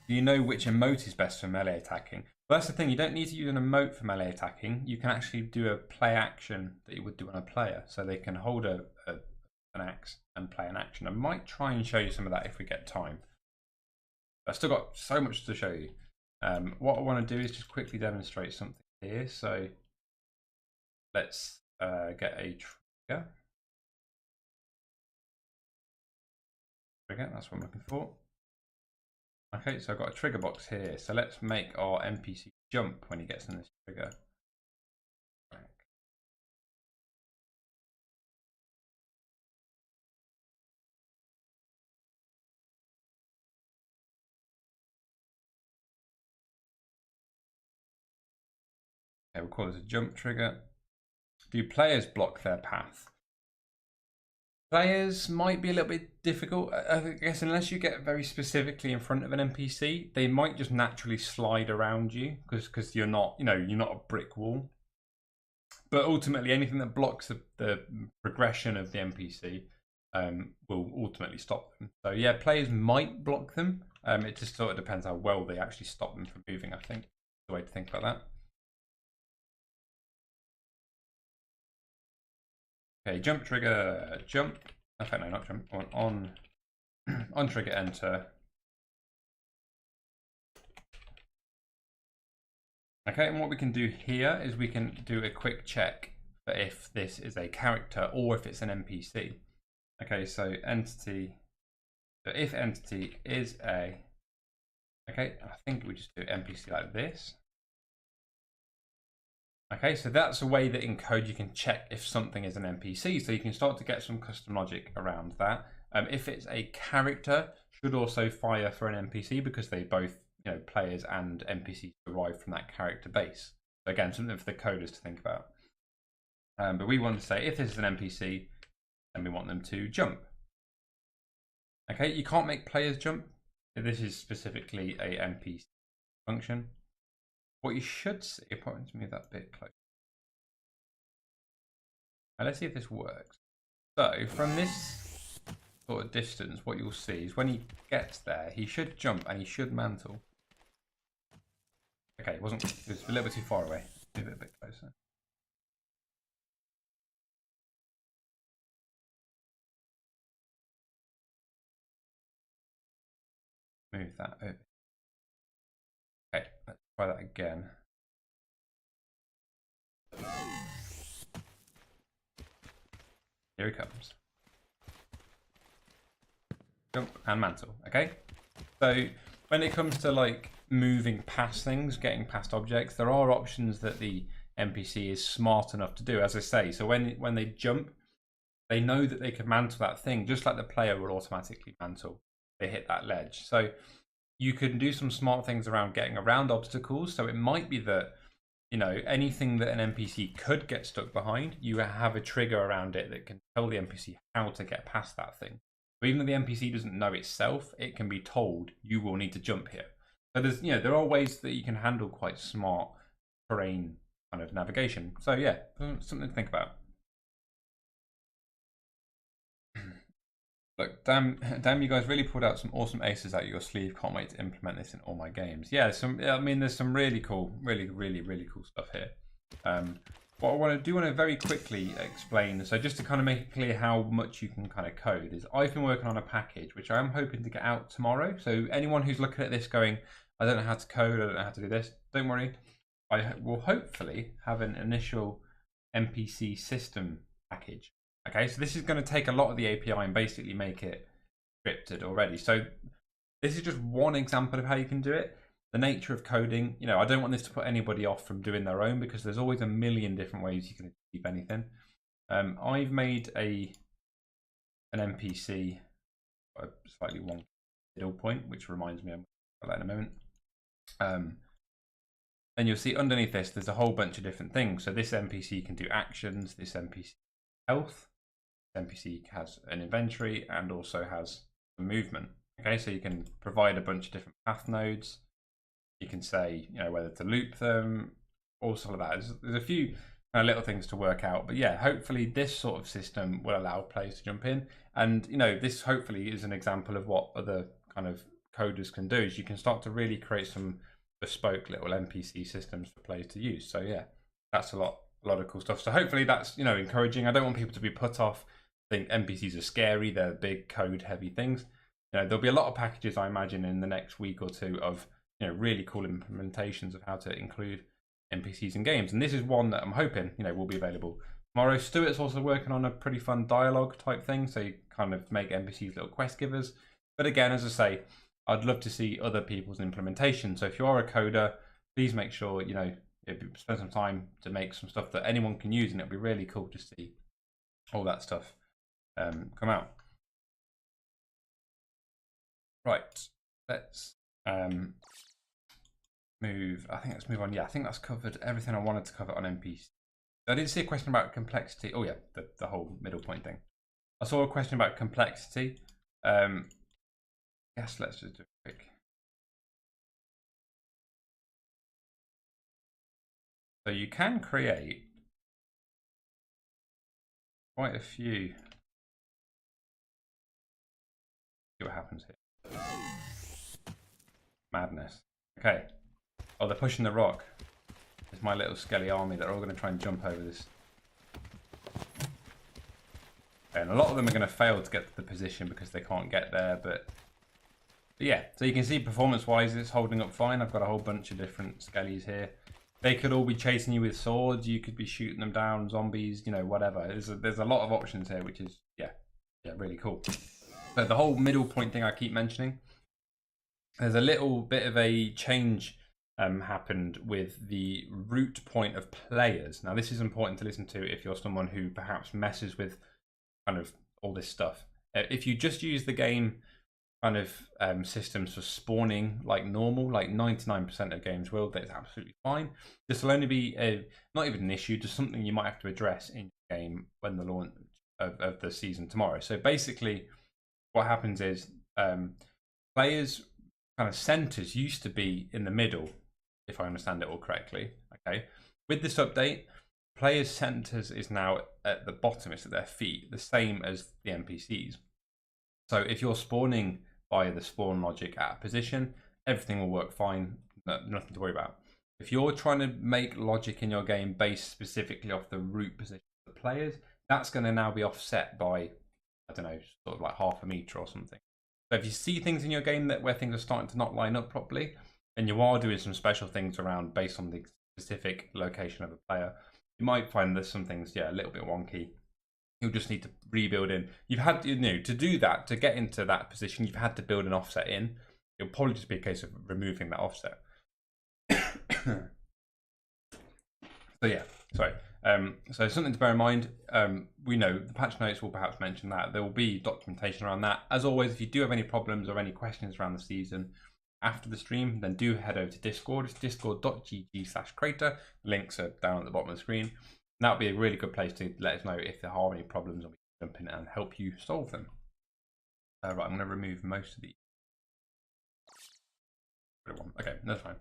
Speaker 1: Do you know which emote is best for melee attacking? Well, that's the thing. You don't need to use an emote for melee attacking. You can actually do a play action that you would do on a player. So they can hold an axe and play an action. I might try and show you some of that if we get time. I've still got so much to show you. What I want to do is just quickly demonstrate something here. So let's get a trigger. Trigger, that's what I'm looking for. Okay, so I've got a trigger box here. So let's make our NPC jump when he gets in this trigger. Okay, we'll call this a jump trigger. Do players block their path? Players might be a little bit difficult. I guess unless you get very specifically in front of an NPC, they might just naturally slide around you because you're not, you're not a brick wall. But ultimately, anything that blocks the progression of the NPC will ultimately stop them. So yeah, players might block them. It just sort of depends how well they actually stop them from moving, I think. The way to think about that. Okay, jump trigger, jump. Okay, no, not jump. On trigger, enter. Okay, and what we can do here is we can do a quick check for if this is a character or if it's an NPC. Okay, so entity. So if entity is a, okay, I think we just do NPC like this. Okay, so that's a way that in code you can check if something is an NPC. So you can start to get some custom logic around that. If it's a character, should also fire for an NPC because they both, players and NPCs derive from that character base. So again, something for the coders to think about. But we want to say if this is an NPC, then we want them to jump. Okay, you can't make players jump. This is specifically a NPC function. What you should see, if I want to move that bit closer. Now let's see if this works. So from this sort of distance, what you'll see is when he gets there, he should jump and he should mantle. Okay, it was a little bit too far away. Move it a bit closer. Move that over. Okay, let's try that again. Here he comes. Jump and mantle. Okay, so when it comes to like moving past things, getting past objects, there are options that the NPC is smart enough to do, as I say. So when they jump, they know that they can mantle that thing, just like the player will automatically mantle. They hit that ledge. So you can do some smart things around getting around obstacles. So it might be that, anything that an NPC could get stuck behind, you have a trigger around it that can tell the NPC how to get past that thing. But even though the NPC doesn't know itself, it can be told you will need to jump here. So there's, there are ways that you can handle quite smart terrain kind of navigation. So yeah, something to think about. Look, damn, you guys really pulled out some awesome aces out of your sleeve. Can't wait to implement this in all my games. Yeah, there's some really cool, really cool stuff here. What I do want to very quickly explain, so just to kind of make it clear how much you can kind of code, is I've been working on a package which I'm hoping to get out tomorrow. So anyone who's looking at this going, I don't know how to code, I don't know how to do this, don't worry. I will hopefully have an initial NPC system package. Okay, so this is going to take a lot of the API and basically make it scripted already. So this is just one example of how you can do it. The nature of coding, I don't want this to put anybody off from doing their own because there's always a million different ways you can achieve anything. I've made an NPC, a slightly wonky middle point, which reminds me of that in a moment. And you'll see underneath this, there's a whole bunch of different things. So this NPC can do actions, this NPC health, this NPC has an inventory and also has a movement. Okay, so you can provide a bunch of different path nodes. You can say, whether to loop them, all sort of that. There's a few little things to work out, but yeah, hopefully this sort of system will allow players to jump in. And this hopefully is an example of what other kind of coders can do. Is you can start to really create some bespoke little NPC systems for players to use. So yeah, that's a lot of cool stuff. So hopefully that's encouraging. I don't want people to be put off. I think NPCs are scary. They're big code heavy things. There'll be a lot of packages, I imagine, in the next week or two of really cool implementations of how to include NPCs in games. And this is one that I'm hoping, will be available tomorrow. Stuart's also working on a pretty fun dialogue type thing. So you kind of make NPCs little quest givers. But again, as I say, I'd love to see other people's implementation. So if you are a coder, please make sure, spend some time to make some stuff that anyone can use. And it'll be really cool to see all that stuff come out. Right, let's move. Let's move on. Yeah, I think that's covered everything I wanted to cover on NPC. I did see a question about complexity. Oh yeah, the whole middle point thing. I saw a question about complexity. Yes, let's just do a quick. So you can create quite a few. See what happens here. Madness. Okay. Oh, they're pushing the rock. It's my little skelly army that are all going to try and jump over this. Okay, and a lot of them are going to fail to get to the position because they can't get there, but yeah. So you can see performance-wise, it's holding up fine. I've got a whole bunch of different skellies here. They could all be chasing you with swords. You could be shooting them down, zombies, you know, whatever. There's a lot of options here, which is, yeah, really cool. But the whole middle point thing I keep mentioning, there's a little bit of a change happened with the root point of players. Now, this is important to listen to if you're someone who perhaps messes with kind of all this stuff. If you just use the game kind of systems for spawning like normal, like 99% of games will, that's absolutely fine. This will only be not even an issue, just something you might have to address in the game when the launch of the season tomorrow. So basically what happens is players kind of centers used to be in the middle, if I understand it all correctly. Okay, with this update, players centers is now at the bottom, it's at their feet, the same as the NPCs. So if you're spawning via the spawn logic at a position, everything will work fine, nothing to worry about. If you're trying to make logic in your game based specifically off the root position of the players, that's going to now be offset by, I don't know, sort of like half a meter or something. So if you see things in your game where things are starting to not line up properly, and you are doing some special things around based on the specific location of a player, you might find there's some things, yeah, a little bit wonky. You'll just need to rebuild in. You've had to do that, to get into that position, you've had to build an offset in. It'll probably just be a case of removing that offset. So yeah, sorry. So something to bear in mind. We know the patch notes will perhaps mention that. There will be documentation around that. As always, if you do have any problems or any questions around the season after the stream, then do head over to Discord. It's discord.gg/Crayta. Links are down at the bottom of the screen. And that'll be a really good place to let us know if there are any problems, and we can jump in and help you solve them. Right, I'm going to remove most of these. Okay, that's fine.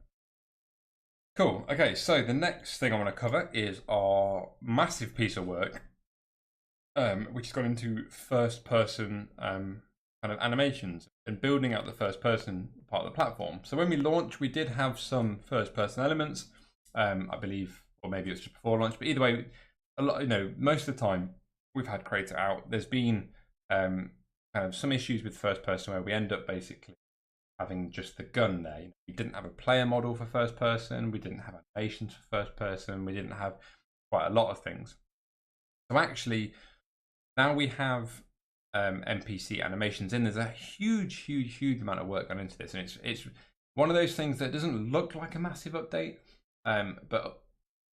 Speaker 1: Cool. Okay, so the next thing I want to cover is our massive piece of work, which has gone into first-person kind of animations and building out the first-person part of the platform. So when we launched, we did have some first-person elements, I believe. Or maybe it's just before launch, but either way, a lot, most of the time we've had Crayta out. There's been kind of some issues with first person where we end up basically having just the gun there. We didn't have a player model for first person. We didn't have animations for first person. We didn't have quite a lot of things. So actually, now we have NPC animations in. There's a huge amount of work gone into this, and it's one of those things that doesn't look like a massive update, but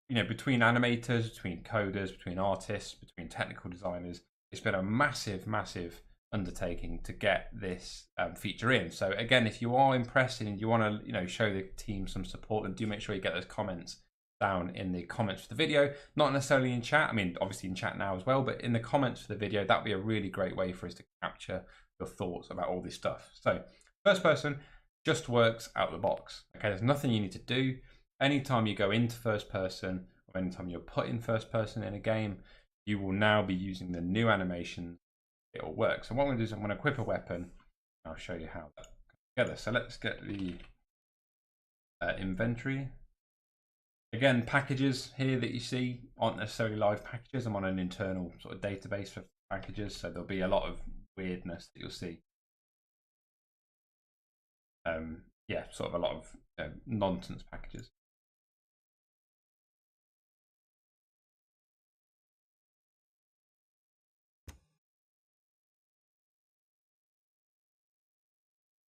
Speaker 1: between animators, between coders, between artists, between technical designers, it's been a massive undertaking to get this feature in. So again, if you are impressed and you want to show the team some support, then do make sure you get those comments down in the comments for the video, not necessarily in chat. I mean, obviously in chat now as well, but in the comments for the video, that'd be a really great way for us to capture your thoughts about all this stuff. So first person just works out of the box. Okay, there's nothing you need to do. Anytime you go into first person, or anytime you're put in first person in a game, you will now be using the new animation. It will work. So what I'm going to do is I'm going to equip a weapon. I'll show you how that comes together. So let's get the inventory. Again, packages here that you see aren't necessarily live packages. I'm on an internal sort of database for packages, so there'll be a lot of weirdness that you'll see. Yeah, sort of a lot of nonsense packages.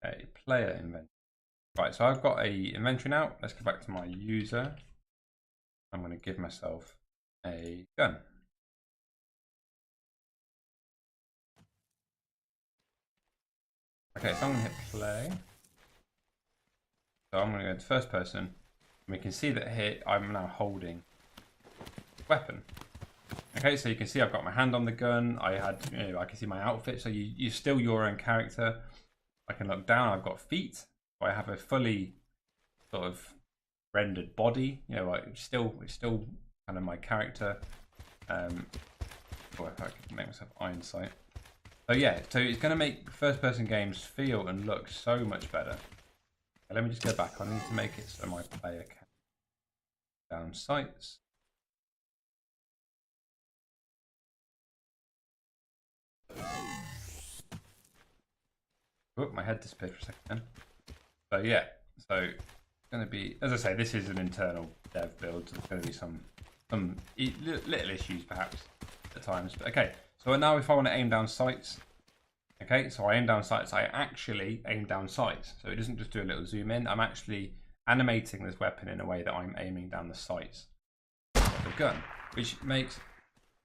Speaker 1: A player inventory. Right, so I've got a inventory now. Let's go back to my user. I'm going to give myself a gun. Okay, so I'm going to hit play. So I'm going to go to first person. And we can see that here I'm now holding a weapon. Okay, so you can see I've got my hand on the gun. I can see my outfit. So you're still your own character. I can look down. I've got feet. I have a fully sort of rendered body. It's still kind of my character. Or if I could make myself iron sight. So yeah, so it's going to make first-person games feel and look so much better. Okay, let me just go back. I need to make it so my player can down sights. Oh, my head disappeared for a second. So yeah, so it's going to be, as I say, this is an internal dev build. So there's going to be some little issues perhaps at times. But okay, so now if I want to aim down sights, okay, so I aim down sights. I actually aim down sights. So it doesn't just do a little zoom in. I'm actually animating this weapon in a way that I'm aiming down the sights of the gun, which makes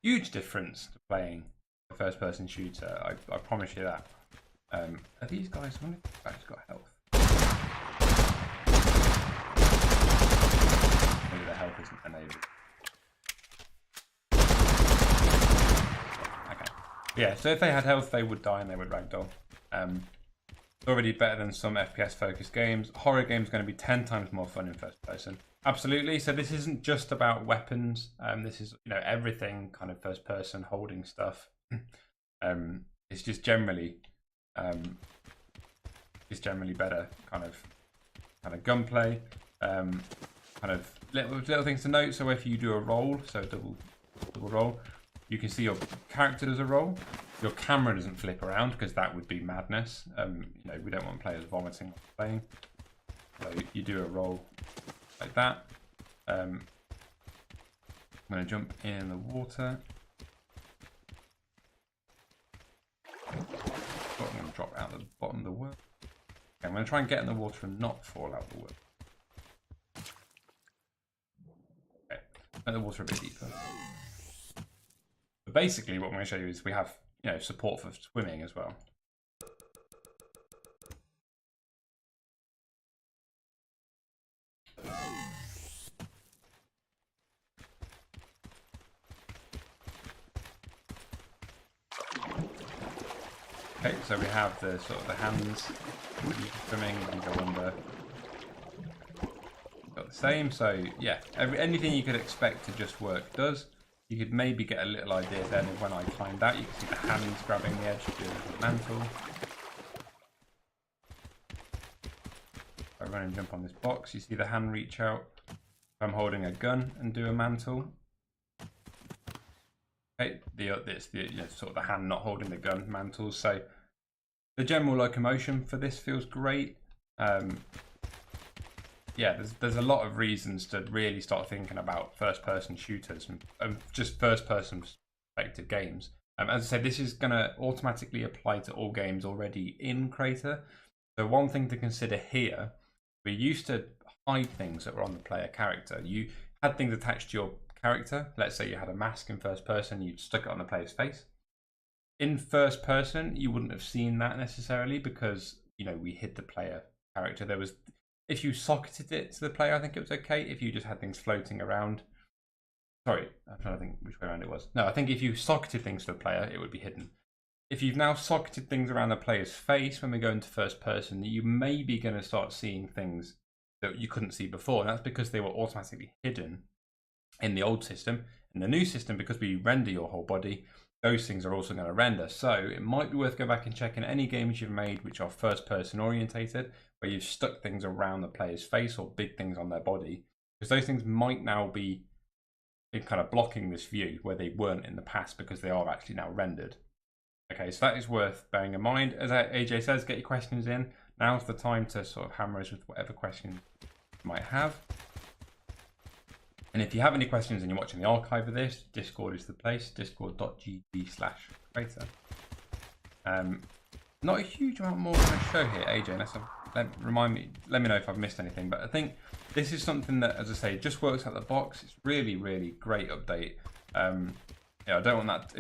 Speaker 1: huge difference to playing a first-person shooter. I promise you that. Are these guys? I wonder if they've actually got health. Maybe the health isn't enabled. Okay. Yeah, so if they had health, they would die and they would ragdoll. It's already better than some FPS-focused games. Horror games are going to be 10 times more fun in first person. Absolutely. So this isn't just about weapons. This is everything kind of first person holding stuff. It's just generally better kind of gunplay. Kind of little things to note. So if you do a roll, so double roll, you can see your character does a roll. Your camera doesn't flip around because that would be madness. We don't want players vomiting while playing. So you do a roll like that. I'm going to jump in the water. I'm going to drop out the bottom of the world. Okay, I'm going to try and get in the water and not fall out the world. Okay, let the water a bit deeper. But basically, what I'm going to show you is we have support for swimming as well. Okay, so we have the the hands. Swimming, you can go under. Got the same. So yeah, anything you could expect to just work does. You could maybe get a little idea then of when I climbed out. You can see the hands grabbing the edge of the mantle. If I run and jump on this box, you see the hand reach out. If I'm holding a gun and do a mantle. Okay, it's the the hand not holding the gun mantles. So the general locomotion for this feels great. Yeah, there's a lot of reasons to really start thinking about first-person shooters and just first-person perspective games. As I said, this is going to automatically apply to all games already in Crayta. So one thing to consider here, we used to hide things that were on the player character. You had things attached to your character. Let's say you had a mask in first person, you stuck it on the player's face. In first person, you wouldn't have seen that necessarily because we hid the player character. If you socketed it to the player, I think it was okay. If you just had things floating around, sorry, I'm trying to think which way around it was. No, I think if you socketed things to the player, it would be hidden. If you've now socketed things around the player's face when we go into first person, you may be going to start seeing things that you couldn't see before. And that's because they were automatically hidden in the old system. In the new system, because we render your whole body, those things are also going to render. So it might be worth going back and checking any games you've made which are first person orientated, where you've stuck things around the player's face or big things on their body, because those things might now be kind of blocking this view where they weren't in the past because they are actually now rendered. Okay, so that is worth bearing in mind. As AJ says, get your questions in. Now's the time to hammer us with whatever questions you might have. And if you have any questions and you're watching the archive of this, Discord is the place, discord.gg/Crayta. Not a huge amount more to show here, AJ, let me know if I've missed anything. But I think this is something that, as I say, just works out the box. It's really, really great update. I don't want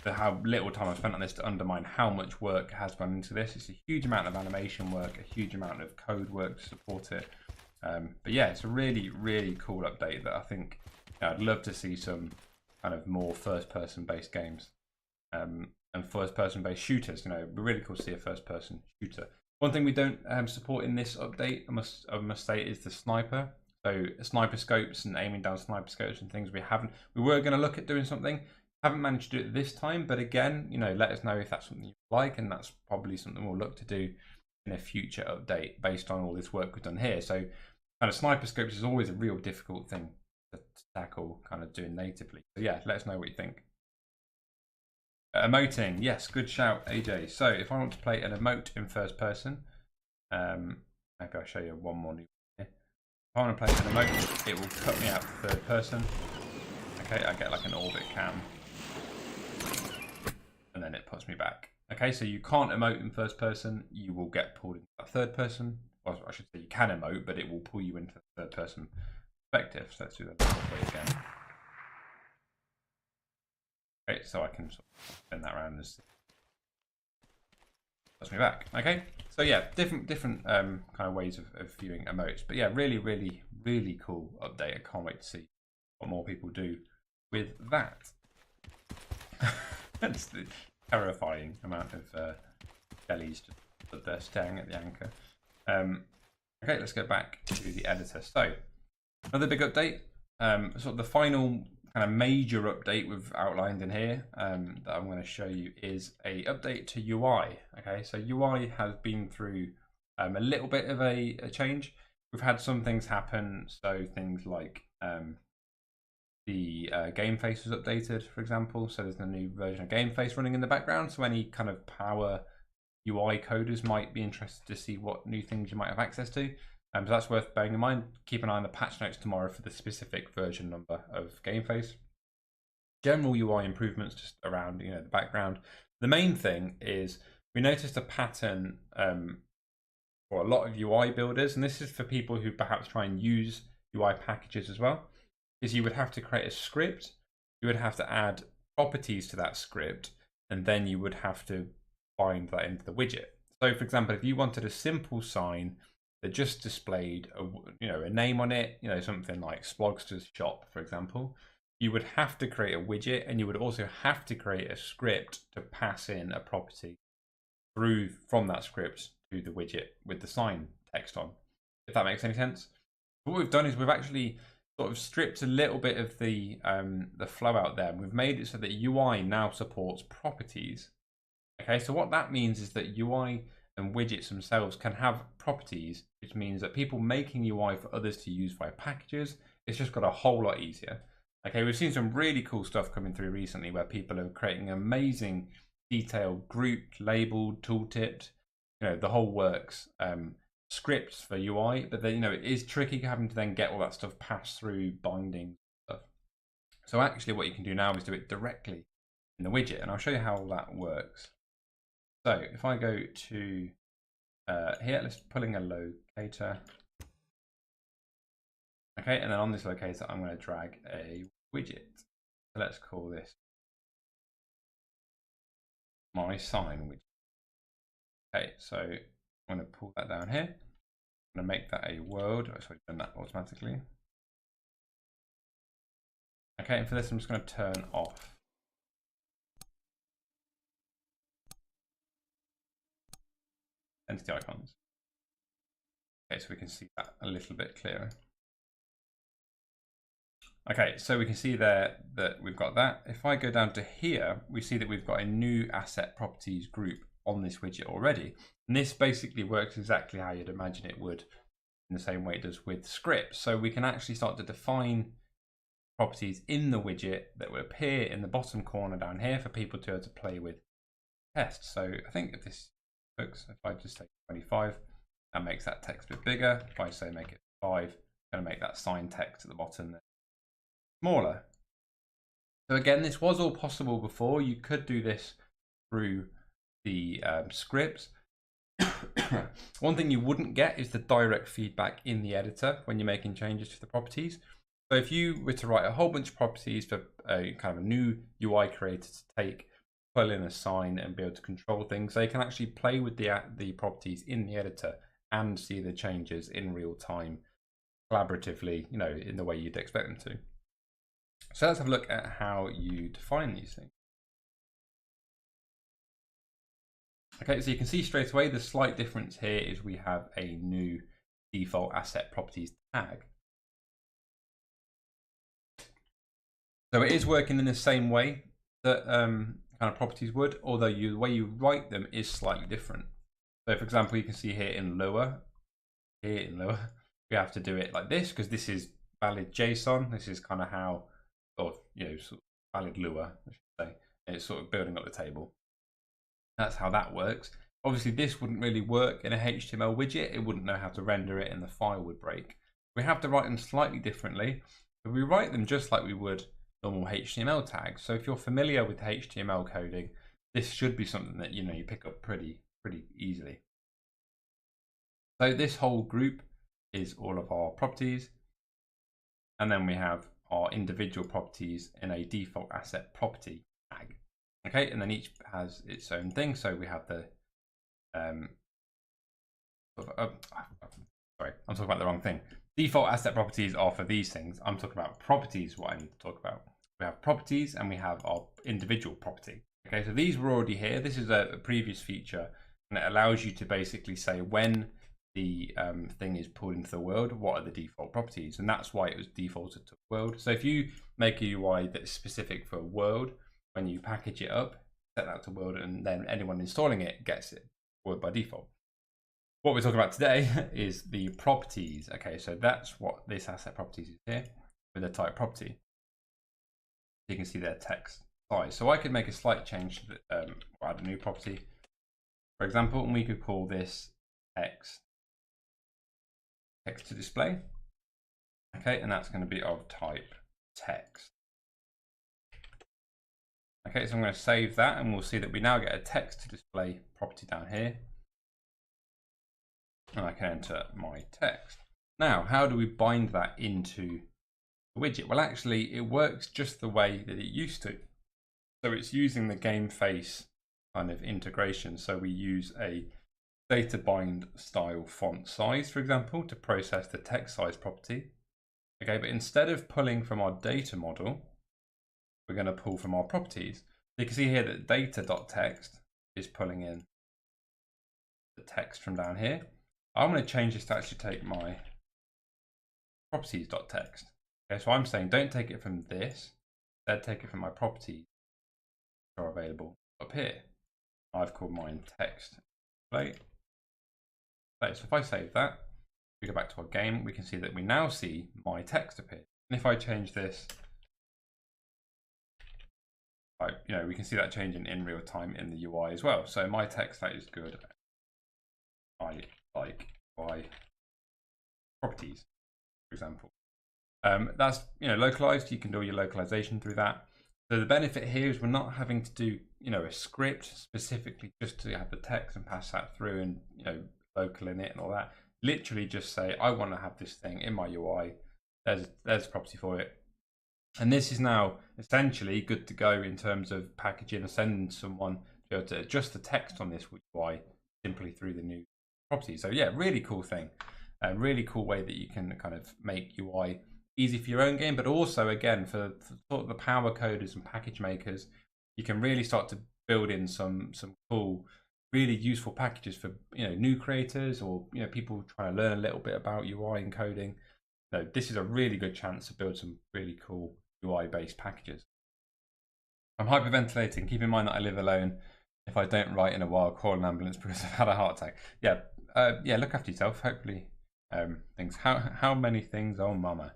Speaker 1: that how little time I've spent on this to undermine how much work has gone into this. It's a huge amount of animation work, a huge amount of code work to support it. But yeah, it's a really, really cool update that I think I'd love to see some kind of more first-person based games and first-person based shooters. You know, it'd be really cool to see a first-person shooter. One thing we don't support in this update, I must say, is the sniper. So sniper scopes and aiming down sniper scopes and things we were going to look at doing something. Haven't managed to do it this time, but again, you know, let us know if that's something you like, and that's probably something we'll look to do in a future update based on all this work we've done here. So kind of sniper scopes is always a real difficult thing to tackle, kind of doing natively. So yeah, let us know what you think. Emoting, yes, good shout, AJ. So if I want to play an emote in first person, maybe I'll show you one more new here. If I want to play an emote, it will cut me out to third person. Okay, I get like an orbit cam, and then it puts me back. Okay, so you can't emote in first person, you will get pulled into that third person. Well, I should say you can emote, but it will pull you into the third person perspective. So let's do that again. Okay, so I can sort of spin that around and puts me back. Okay, so yeah, different kind of ways of viewing emotes. But yeah, really cool update. I can't wait to see what more people do with that. That's the terrifying amount of jellies just stood there staring at the anchor. Okay, let's go back to the editor. So another big update. Sort of the final kind of major update we've outlined in here that I'm going to show you is a update to UI. Okay, so UI has been through a little bit of a change. We've had some things happen, so things like the game face was updated, for example. So there's a new version of game face running in the background, so any kind of power UI coders might be interested to see what new things you might have access to. So that's worth bearing in mind. Keep an eye on the patch notes tomorrow for the specific version number of game face. General UI improvements just around, you know, the background. The main thing is we noticed a pattern for a lot of UI builders, and this is for people who perhaps try and use UI packages as well, is you would have to create a script, you would have to add properties to that script, and then you would have to bind that into the widget. So for example, if you wanted a simple sign that just displayed a name on it, you know, something like Splogster's Shop, for example, you would have to create a widget, and you would also have to create a script to pass in a property through from that script to the widget with the sign text on, if that makes any sense. What we've done is we've actually sort of stripped a little bit of the flow out there, and we've made it so that UI now supports properties. Okay, so what that means is that UI and widgets themselves can have properties, which means that people making UI for others to use via packages, it's just got a whole lot easier. Okay, we've seen some really cool stuff coming through recently where people are creating amazing detailed grouped, labeled, tooltipped, you know, the whole works, scripts for UI, but then, you know, it is tricky having to then get all that stuff passed through binding stuff. So actually what you can do now is do it directly in the widget, and I'll show you how that works. So if I go to here, let's pull in a locator. Okay, and then on this locator, I'm going to drag a widget. So let's call this my sign widget. Okay, so I'm going to pull that down here. I'm going to make that a world. So I've done that automatically. Okay, and for this, I'm just going to turn off entity icons. Okay, so we can see that a little bit clearer. Okay, so we can see there that we've got that. If I go down to here, we see that we've got a new asset properties group on this widget already. And this basically works exactly how you'd imagine it would, in the same way it does with scripts. So we can actually start to define properties in the widget that will appear in the bottom corner down here for people to be able to play with tests. So I think if this looks, if I just say 25, that makes that text a bit bigger. If I say make it 5, I'm going to make that sign text at the bottom smaller. So again, this was all possible before. You could do this through the scripts. One thing you wouldn't get is the direct feedback in the editor when you're making changes to the properties. So if you were to write a whole bunch of properties for a kind of a new UI creator to take, pull in a sign and be able to control things, they can actually play with the properties in the editor and see the changes in real time, collaboratively, you know, in the way you'd expect them to. So let's have a look at how you define these things. Okay, so you can see straight away the slight difference here is we have a new default asset properties tag. So it is working in the same way that kind of properties would, although the way you write them is slightly different. So for example, you can see here in Lua, we have to do it like this because this is valid JSON. This is kind of how, or sort of valid Lua, I should say. And it's sort of building up the table. That's how that works. Obviously, this wouldn't really work in a HTML widget. It wouldn't know how to render it, and the file would break. We have to write them slightly differently. But we write them just like we would normal HTML tags. So if you're familiar with HTML coding, this should be something that you pick up pretty easily. So this whole group is all of our properties, and then we have our individual properties in a default asset property tag. Okay, and then each has its own thing. So we have the sorry, I'm talking about the wrong thing. Default asset properties are for these things. I'm talking about properties, what I need to talk about. We have properties and we have our individual property. Okay, so these were already here. This is a previous feature, and it allows you to basically say when the thing is pulled into the world, what are the default properties? And that's why it was defaulted to world. So if you make a UI that's specific for world, when you package it up, set that to world, and then anyone installing it gets it world by default. What we're talking about today is the properties. Okay, so that's what this asset properties is here with a type property. You can see their text size. So I could make a slight change to the, or add a new property, for example, and we could call this text to display. Okay, and that's going to be of type text. Okay, so I'm going to save that, and we'll see that we now get a text to display property down here. And I can enter my text. Now, how do we bind that into the widget? Well, actually, it works just the way that it used to. So it's using the game face kind of integration. So we use a data bind style font size, for example, to process the text size property. Okay, but instead of pulling from our data model, we're going to pull from our properties. You can see here that data.text is pulling in the text from down here. I'm going to change this to actually take my properties.text. Okay, so I'm saying don't take it from this, instead take it from my properties that are available up here. I've called mine text display. So if I save that, we go back to our game, we can see that we now see my text appear. And if I change this, we can see that changing in real time in the UI as well. So my text that is good. I like by properties, for example. That's localized. You can do your localization through that. So the benefit here is we're not having to do a script specifically just to have the text and pass that through and local in it and all that. Literally just say I want to have this thing in my UI. There's a property for it. And this is now essentially good to go in terms of packaging and sending someone to be able to adjust the text on this UI simply through the new property. So yeah, really cool thing. A really cool way that you can kind of make UI easy for your own game, but also again for sort of the power coders and package makers, you can really start to build in some cool, really useful packages for new creators or people trying to learn a little bit about UI and coding. So this is a really good chance to build some really cool UI-based packages. I'm hyperventilating. Keep in mind that I live alone. If I don't write in a while, call an ambulance because I've had a heart attack. Yeah, look after yourself. Hopefully, things. How many things? Oh, mama.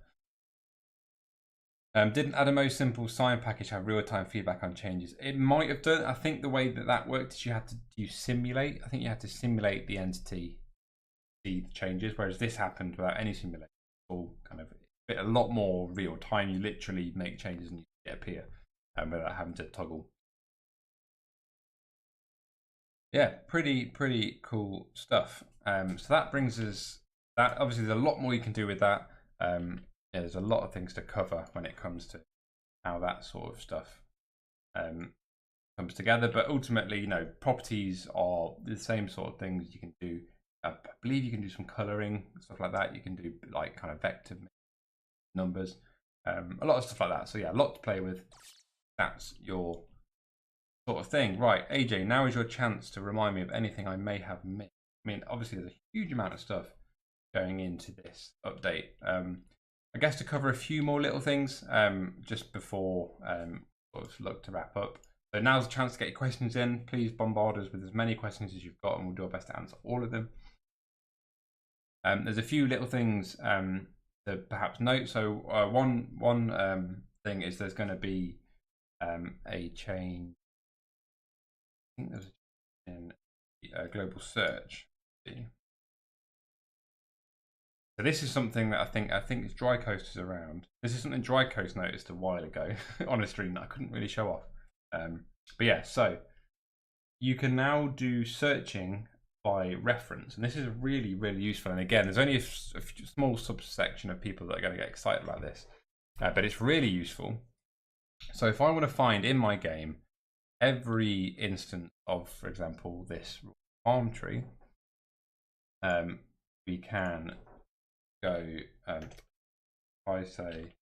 Speaker 1: Didn't Adamo simple sign package have real-time feedback on changes? It might have done. I think the way that worked is you had to simulate. I think you had to simulate the entity, see the changes, whereas this happened without any simulation. All kind of a lot more real time. You literally make changes and they appear without having to toggle. Yeah, pretty cool stuff. So that brings us that. Obviously, there's a lot more you can do with that. There's a lot of things to cover when it comes to how that sort of stuff comes together. But ultimately, properties are the same sort of things you can do. I believe you can do some coloring, stuff like that. You can do like kind of vector numbers. a lot of stuff like that. So yeah, a lot to play with. That's your sort of thing. Right, AJ, now is your chance to remind me of anything I may have missed. I mean, obviously there's a huge amount of stuff going into this update. I guess to cover a few more little things just before sort of look to wrap up. So now's a chance to get your questions in. Please bombard us with as many questions as you've got, and we'll do our best to answer all of them. There's a few little things to perhaps note. So one thing is there's going to be a change. I think there's a change in global search. So this is something that I think it's Dry Coast is around. This is something Dry Coast noticed a while ago on a stream that I couldn't really show off. But yeah, so you can now do searching by reference, and this is really, really useful. And again, there's only a small subsection of people that are going to get excited about this, but it's really useful. So if I want to find in my game every instance of, for example, this palm tree, we can go, I say,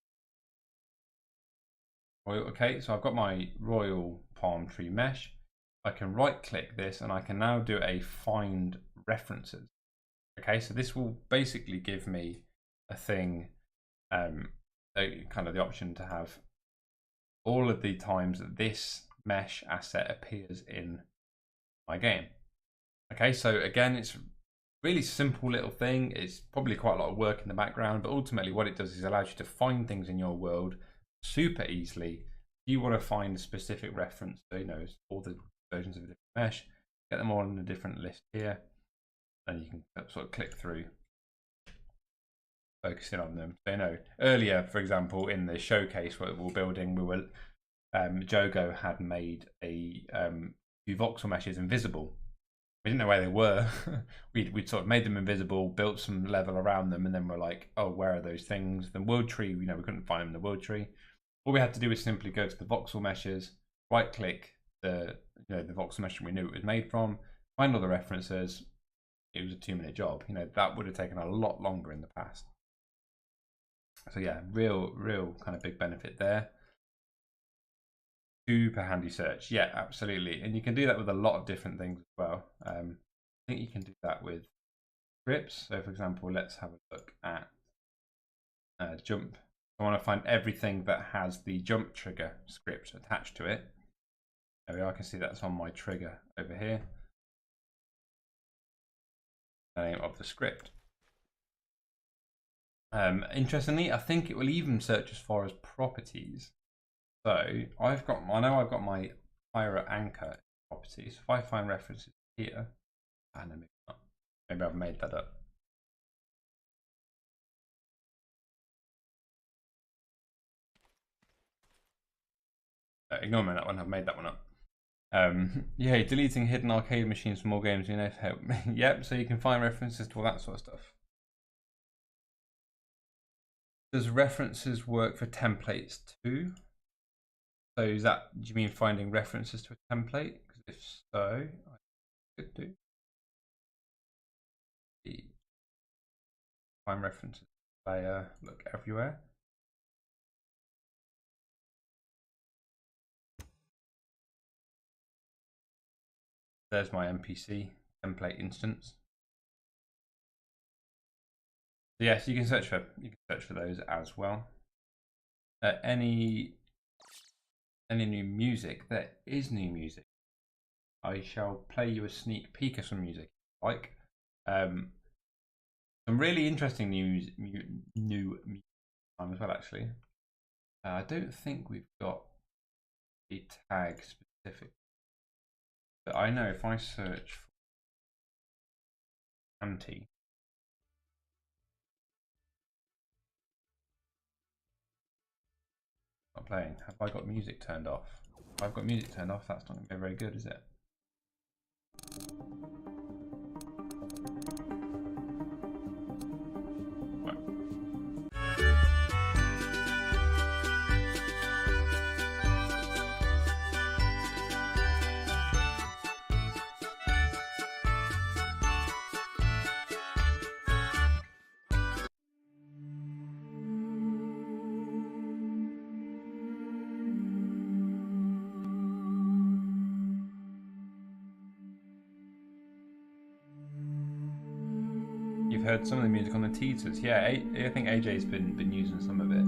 Speaker 1: royal, okay, so I've got my royal palm tree mesh. I can right click this and I can now do a find references. Okay, so this will basically give me a thing, kind of the option to have all of the times that this mesh asset appears in my game. Okay, so again, it's a really simple little thing. It's probably quite a lot of work in the background, but ultimately what it does is allows you to find things in your world super easily. You want to find a specific reference, so, you know, all the versions of a different mesh, get them all in a different list here, and you can sort of click through, focusing on them. So, you know, earlier, for example, in the showcase where we were building, Jogo had made a few voxel meshes invisible. We didn't know where they were. we'd sort of made them invisible, built some level around them, and then we're like, oh, where are those things? The world tree, you know, we couldn't find them in the world tree. All we had to do was simply go to the voxel meshes, right click the voxel mesh we knew it was made from, find all the references. It was a 2-minute job. You know, that would have taken a lot longer in the past. So yeah, real kind of big benefit there. Super handy search. Yeah, absolutely. And you can do that with a lot of different things as well. I think you can do that with scripts. So for example, let's have a look at jump. I want to find everything that has the jump trigger script attached to it. There we are. I can see that's on my trigger over here. The name of the script. Interestingly, I think it will even search as far as properties. So I know I've got my Crayta anchor properties. If I find references here, maybe I've made that up. Ignore me on that one. I've made that one up. Yeah, deleting hidden arcade machines from more games, you know, help. Yep, so you can find references to all that sort of stuff. Does references work for templates too? So do you mean finding references to a template? Because if so, I could do. Find references layer, look everywhere. There's my NPC template instance. So yes, you can search for those as well. Any new music? There is new music. I shall play you a sneak peek of some music. Like some really interesting new music as well. Actually, I don't think we've got a tag specific. But I know if I search for anti, not playing. Have I got music turned off? If I've got music turned off, that's not going to be very good, is it? heard some of the music on the teasers. Yeah, I think AJ's been using some of it.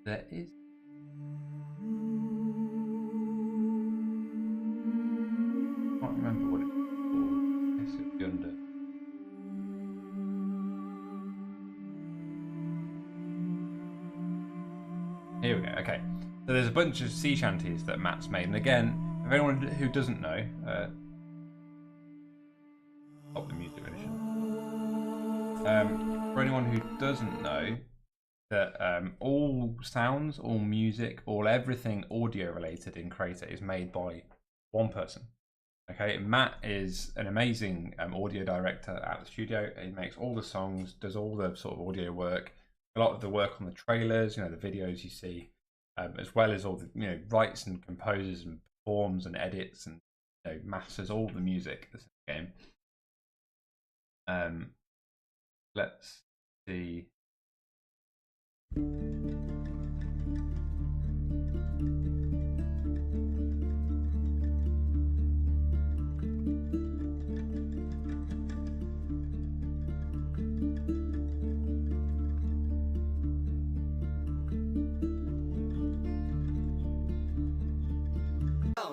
Speaker 1: There is. I can't remember what it's called. I guess it'd be under. Here we go. Okay, so there's a bunch of sea shanties that Matt's made, and again, if anyone who doesn't know, stop the music edition. For anyone who doesn't know, that all sounds, all music, everything audio related in Crayta is made by one person. Okay, Matt is an amazing audio director at the studio. He makes all the songs, does all the sort of audio work, a lot of the work on the trailers, the videos you see, as well as all the writes and composes and performs and edits and masters all the music that's in the game. Let's see.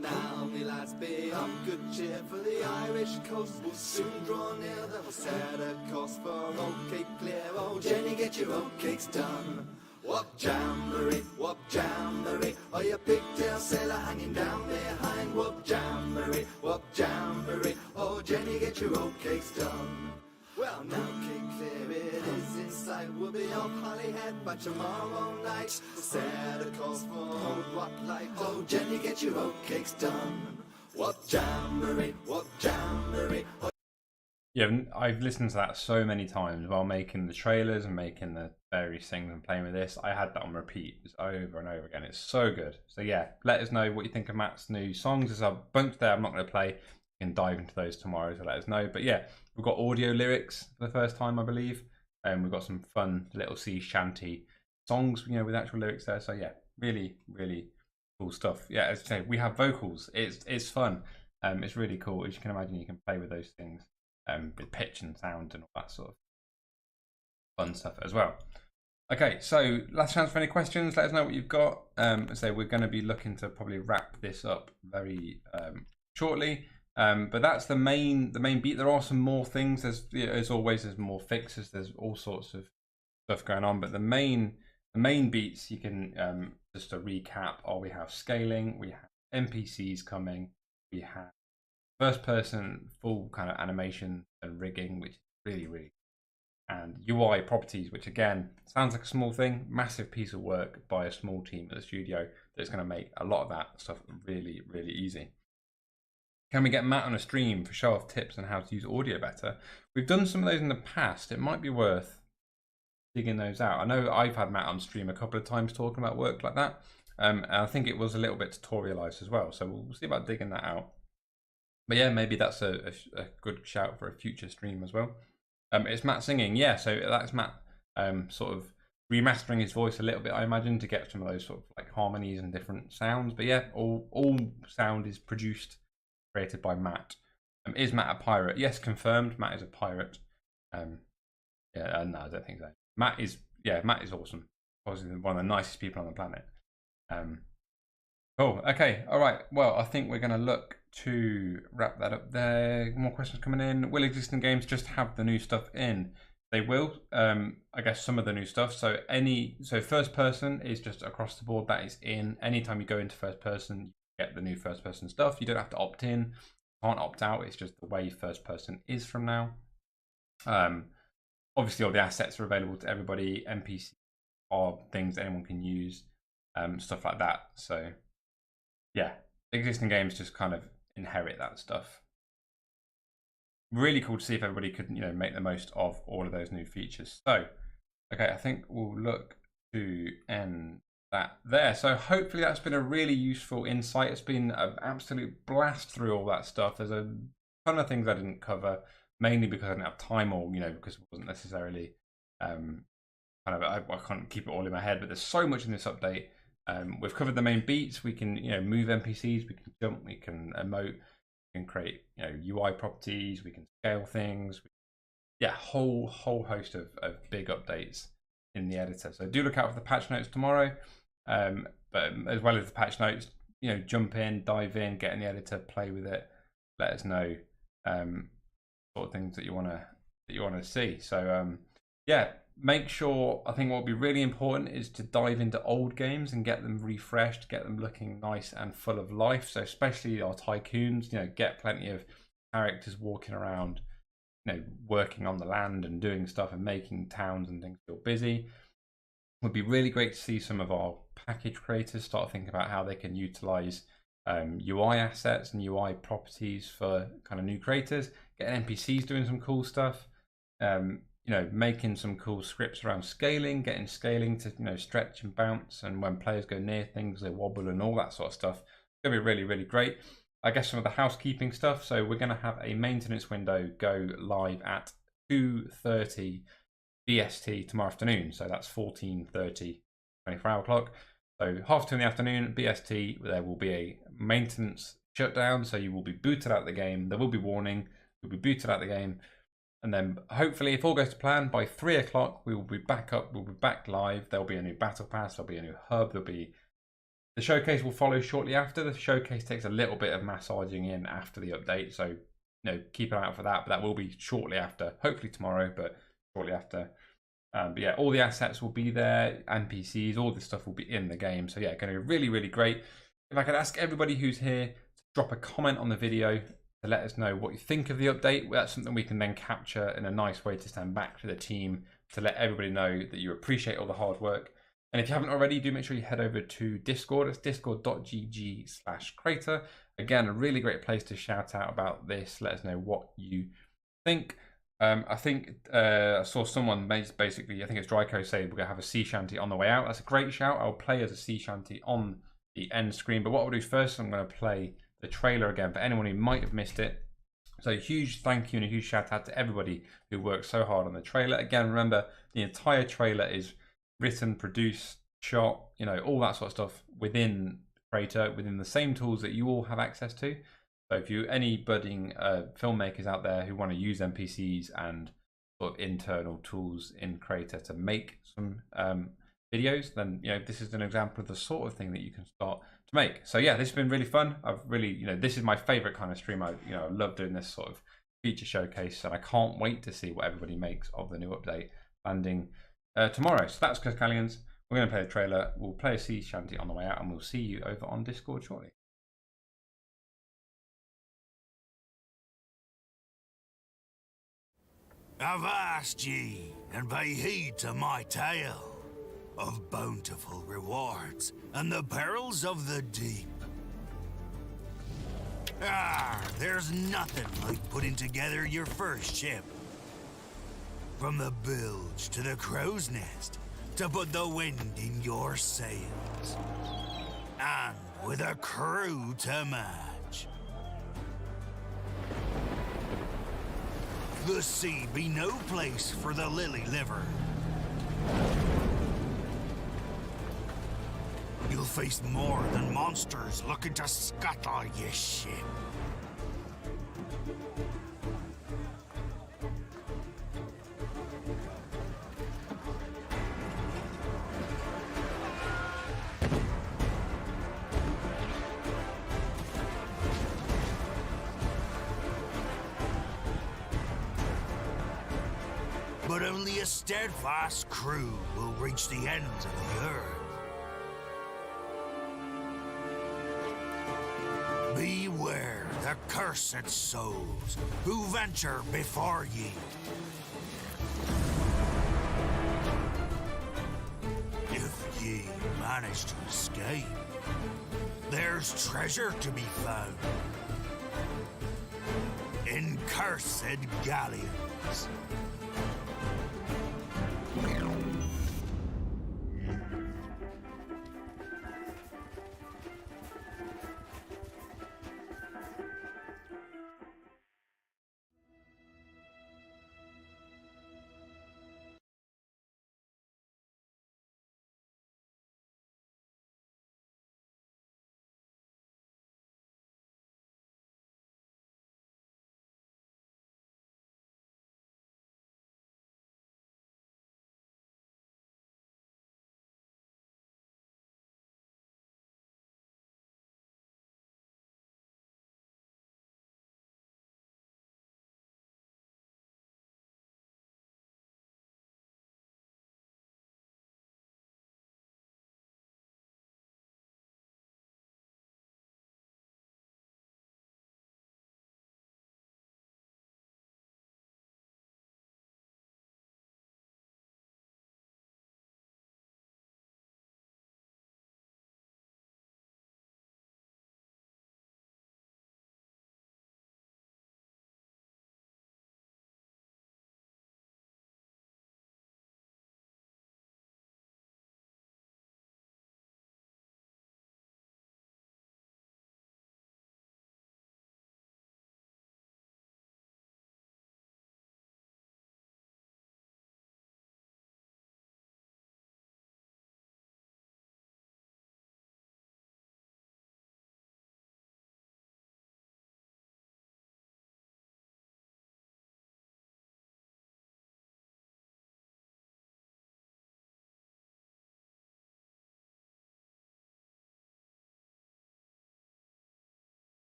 Speaker 3: Now, me lads, be of good cheer, for the Irish coast will soon draw near. Then we'll set a course for oat cake clear. Oh, Jenny, get your oat cakes done. Whoop jamboree, oh, your pigtail sailor hanging down behind. Whoop jamboree, oh, Jenny, get your oat cakes done. Well, now cake clear, it is in sight. We'll be off Hollyhead by tomorrow night. Set a course for old what light. Oh, Jenny, get your oat cakes done. Whoop jamboree, oh.
Speaker 1: Yeah, I've listened to that so many times while making the trailers and making the various things and playing with this. I had that on repeat over and over again. It's so good. So yeah, let us know what you think of Matt's new songs. There's a bunch there I'm not going to play. You can dive into those tomorrow, so let us know. But yeah, we've got audio lyrics for the first time, I believe. And we've got some fun little sea shanty songs, with actual lyrics there. So yeah, really, really cool stuff. Yeah, as I say, we have vocals. It's fun. It's really cool. As you can imagine, you can play with those things. With pitch and sound and all that sort of fun stuff as well. Okay, so last chance for any questions. Let us know what you've got. So we're going to be looking to probably wrap this up very shortly. But that's the main beat. There are some more things. As always, there's more fixes. There's all sorts of stuff going on. But the main beats, you can just to recap. We have scaling. We have NPCs coming. We have first person full kind of animation and rigging, which is really, really, and UI properties, which again sounds like a small thing, massive piece of work by a small team at the studio that's going to make a lot of that stuff really, really easy. Can we get Matt on a stream for show off tips on how to use audio better? We've done some of those in the past. It might be worth digging those out. I know I've had Matt on stream a couple of times talking about work like that, and I think it was a little bit tutorialized as well, so we'll see about digging that out. But yeah, maybe that's a good shout for a future stream as well. It's Matt singing, yeah. So that's Matt sort of remastering his voice a little bit, I imagine, to get some of those sort of like harmonies and different sounds. But yeah, all sound is produced, created by Matt. Is Matt a pirate? Yes, confirmed. Matt is a pirate. No, I don't think so. Matt is awesome. Obviously, one of the nicest people on the planet. Cool. Okay. All right. Well, I think we're going to look to wrap that up there. More questions coming in. Will existing games just have the new stuff in? They will. I guess some of the new stuff. So first person is just across the board. That is in. Anytime you go into first person, you get the new first person stuff. You don't have to opt in. You can't opt out. It's just the way first person is from now. Obviously, all the assets are available to everybody. NPCs are things anyone can use. Stuff like that. So yeah, existing games just kind of inherit that stuff. Really cool to see if everybody could, make the most of all of those new features. So, okay, I think we'll look to end that there. So hopefully that's been a really useful insight. It's been an absolute blast through all that stuff. There's a ton of things I didn't cover, mainly because I didn't have time or, because it wasn't necessarily I can't keep it all in my head, but there's so much in this update. We've covered the main beats. We can, move NPCs, we can jump, we can emote. We can create, you know, UI properties. We can scale things. Yeah, whole host of big updates in the editor. So do look out for the patch notes tomorrow. But as well as the patch notes, you know, jump in, dive in, get in the editor, play with it. Let us know sort of things that you want to see. So yeah, make sure, I think what will be really important is to dive into old games and get them refreshed, get them looking nice and full of life. So especially our tycoons, you know, get plenty of characters walking around, you know, working on the land and doing stuff and making towns and things feel busy. It would be really great to see some of our package creators start thinking about how they can utilize UI assets and UI properties for kind of new creators, get NPCs doing some cool stuff, you know, making some cool scripts around scaling, getting scaling to, you know, stretch and bounce, and when players go near things they wobble and all that sort of stuff. It's gonna be really, really great. I guess some of the housekeeping stuff. So we're gonna have a maintenance window go live at 2:30 BST tomorrow afternoon. So that's 14:30 24-hour clock. So 2:30 in the afternoon BST, there will be a maintenance shutdown. So you will be booted out of the game. There will be warning. You'll be booted out of the game. And then hopefully, if all goes to plan, by 3 o'clock, we will be back up. We'll be back live. There'll be a new battle pass. There'll be a new hub. There'll be the showcase will follow shortly after. The showcase takes a little bit of massaging in after the update. So, you know, keep an eye out for that. But that will be shortly after. Hopefully tomorrow, but shortly after. But yeah, all the assets will be there. NPCs, all this stuff will be in the game. So yeah, going to be really, really great. If I could ask everybody who's here to drop a comment on the video to let us know what you think of the update. That's something we can then capture in a nice way to stand back to the team to let everybody know that you appreciate all the hard work. And if you haven't already, do make sure you head over to Discord. It's discord.gg/Crayta. Again, a really great place to shout out about this. Let us know what you think. I think I saw someone basically, I think it's Dryco, say we're going to have a sea shanty on the way out. That's a great shout. I'll play as a sea shanty on the end screen. But what I'll do first, I'm going to play the trailer again for anyone who might have missed it. So huge thank you and a huge shout out to everybody who worked so hard on the trailer. Again, remember, the entire trailer is written, produced, shot, you know, all that sort of stuff within Crayta, within the same tools that you all have access to. So if you any budding filmmakers out there who want to use NPCs and sort of internal tools in Crayta to make some videos, then, you know, this is an example of the sort of thing that you can start to make. So yeah, this has been really fun. I've really, you know, this is my favorite kind of stream. I love doing this sort of feature showcase, and I can't wait to see what everybody makes of the new update landing tomorrow. So that's Galleons. We're going to play the trailer. We'll play a sea shanty on the way out, and we'll see you over on Discord shortly.
Speaker 2: I've asked ye, and pay heed to my tale of bountiful rewards and the perils of the deep. There's nothing like putting together your first ship. From the bilge to the crow's nest, to put the wind in your sails. And with a crew to match. The sea be no place for the lily liver. You'll face more than monsters looking to scuttle your ship. But only a steadfast crew will reach the ends of the earth. Beware the cursed souls who venture before ye. If ye manage to escape, there's treasure to be found in cursed galleons.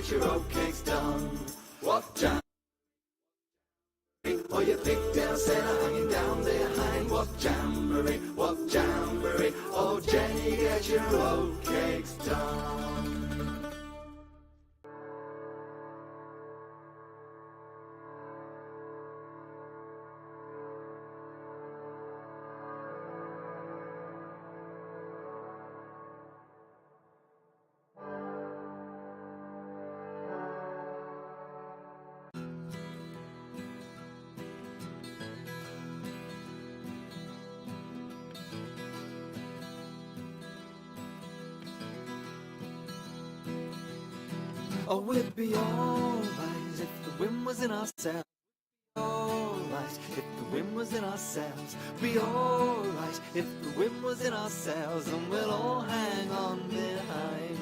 Speaker 3: get your oatcakes done. What jam? Or your pigtail sailor hanging down behind. What jamboree, what jamboree. Oh Jenny, get your oatcakes done. Oh, we'd be alright if the wind was in our sails. Alright if the wind was in our sails. Be alright if the wind was in our sails, and we'll all hang on behind.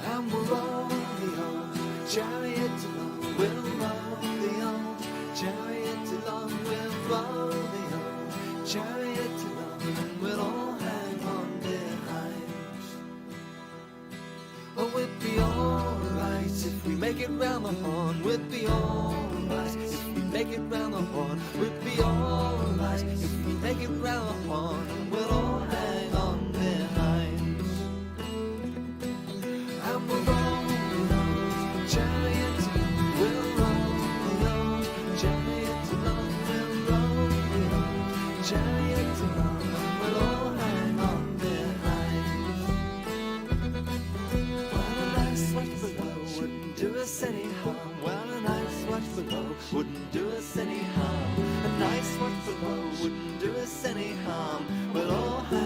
Speaker 3: And we'll roll the old chariot along. We'll roll the old chariot along. We'll roll the old chariot along, and we'll all hang on behind. Oh, we'd be alright if we make it round the horn. We'd be alright if we make it round the horn. We'd be alright if we make it round the horn, and we'll all hang on behind. And we'll roll the old chariot along. We'll roll the old chariot along. We'll roll the old chariot along, and we'll all hang on behind. Well, a nice watch below wouldn't do us any harm. Well, a nice watch below wouldn't do us any harm. A nice watch below wouldn't do us any harm. We'll all hang.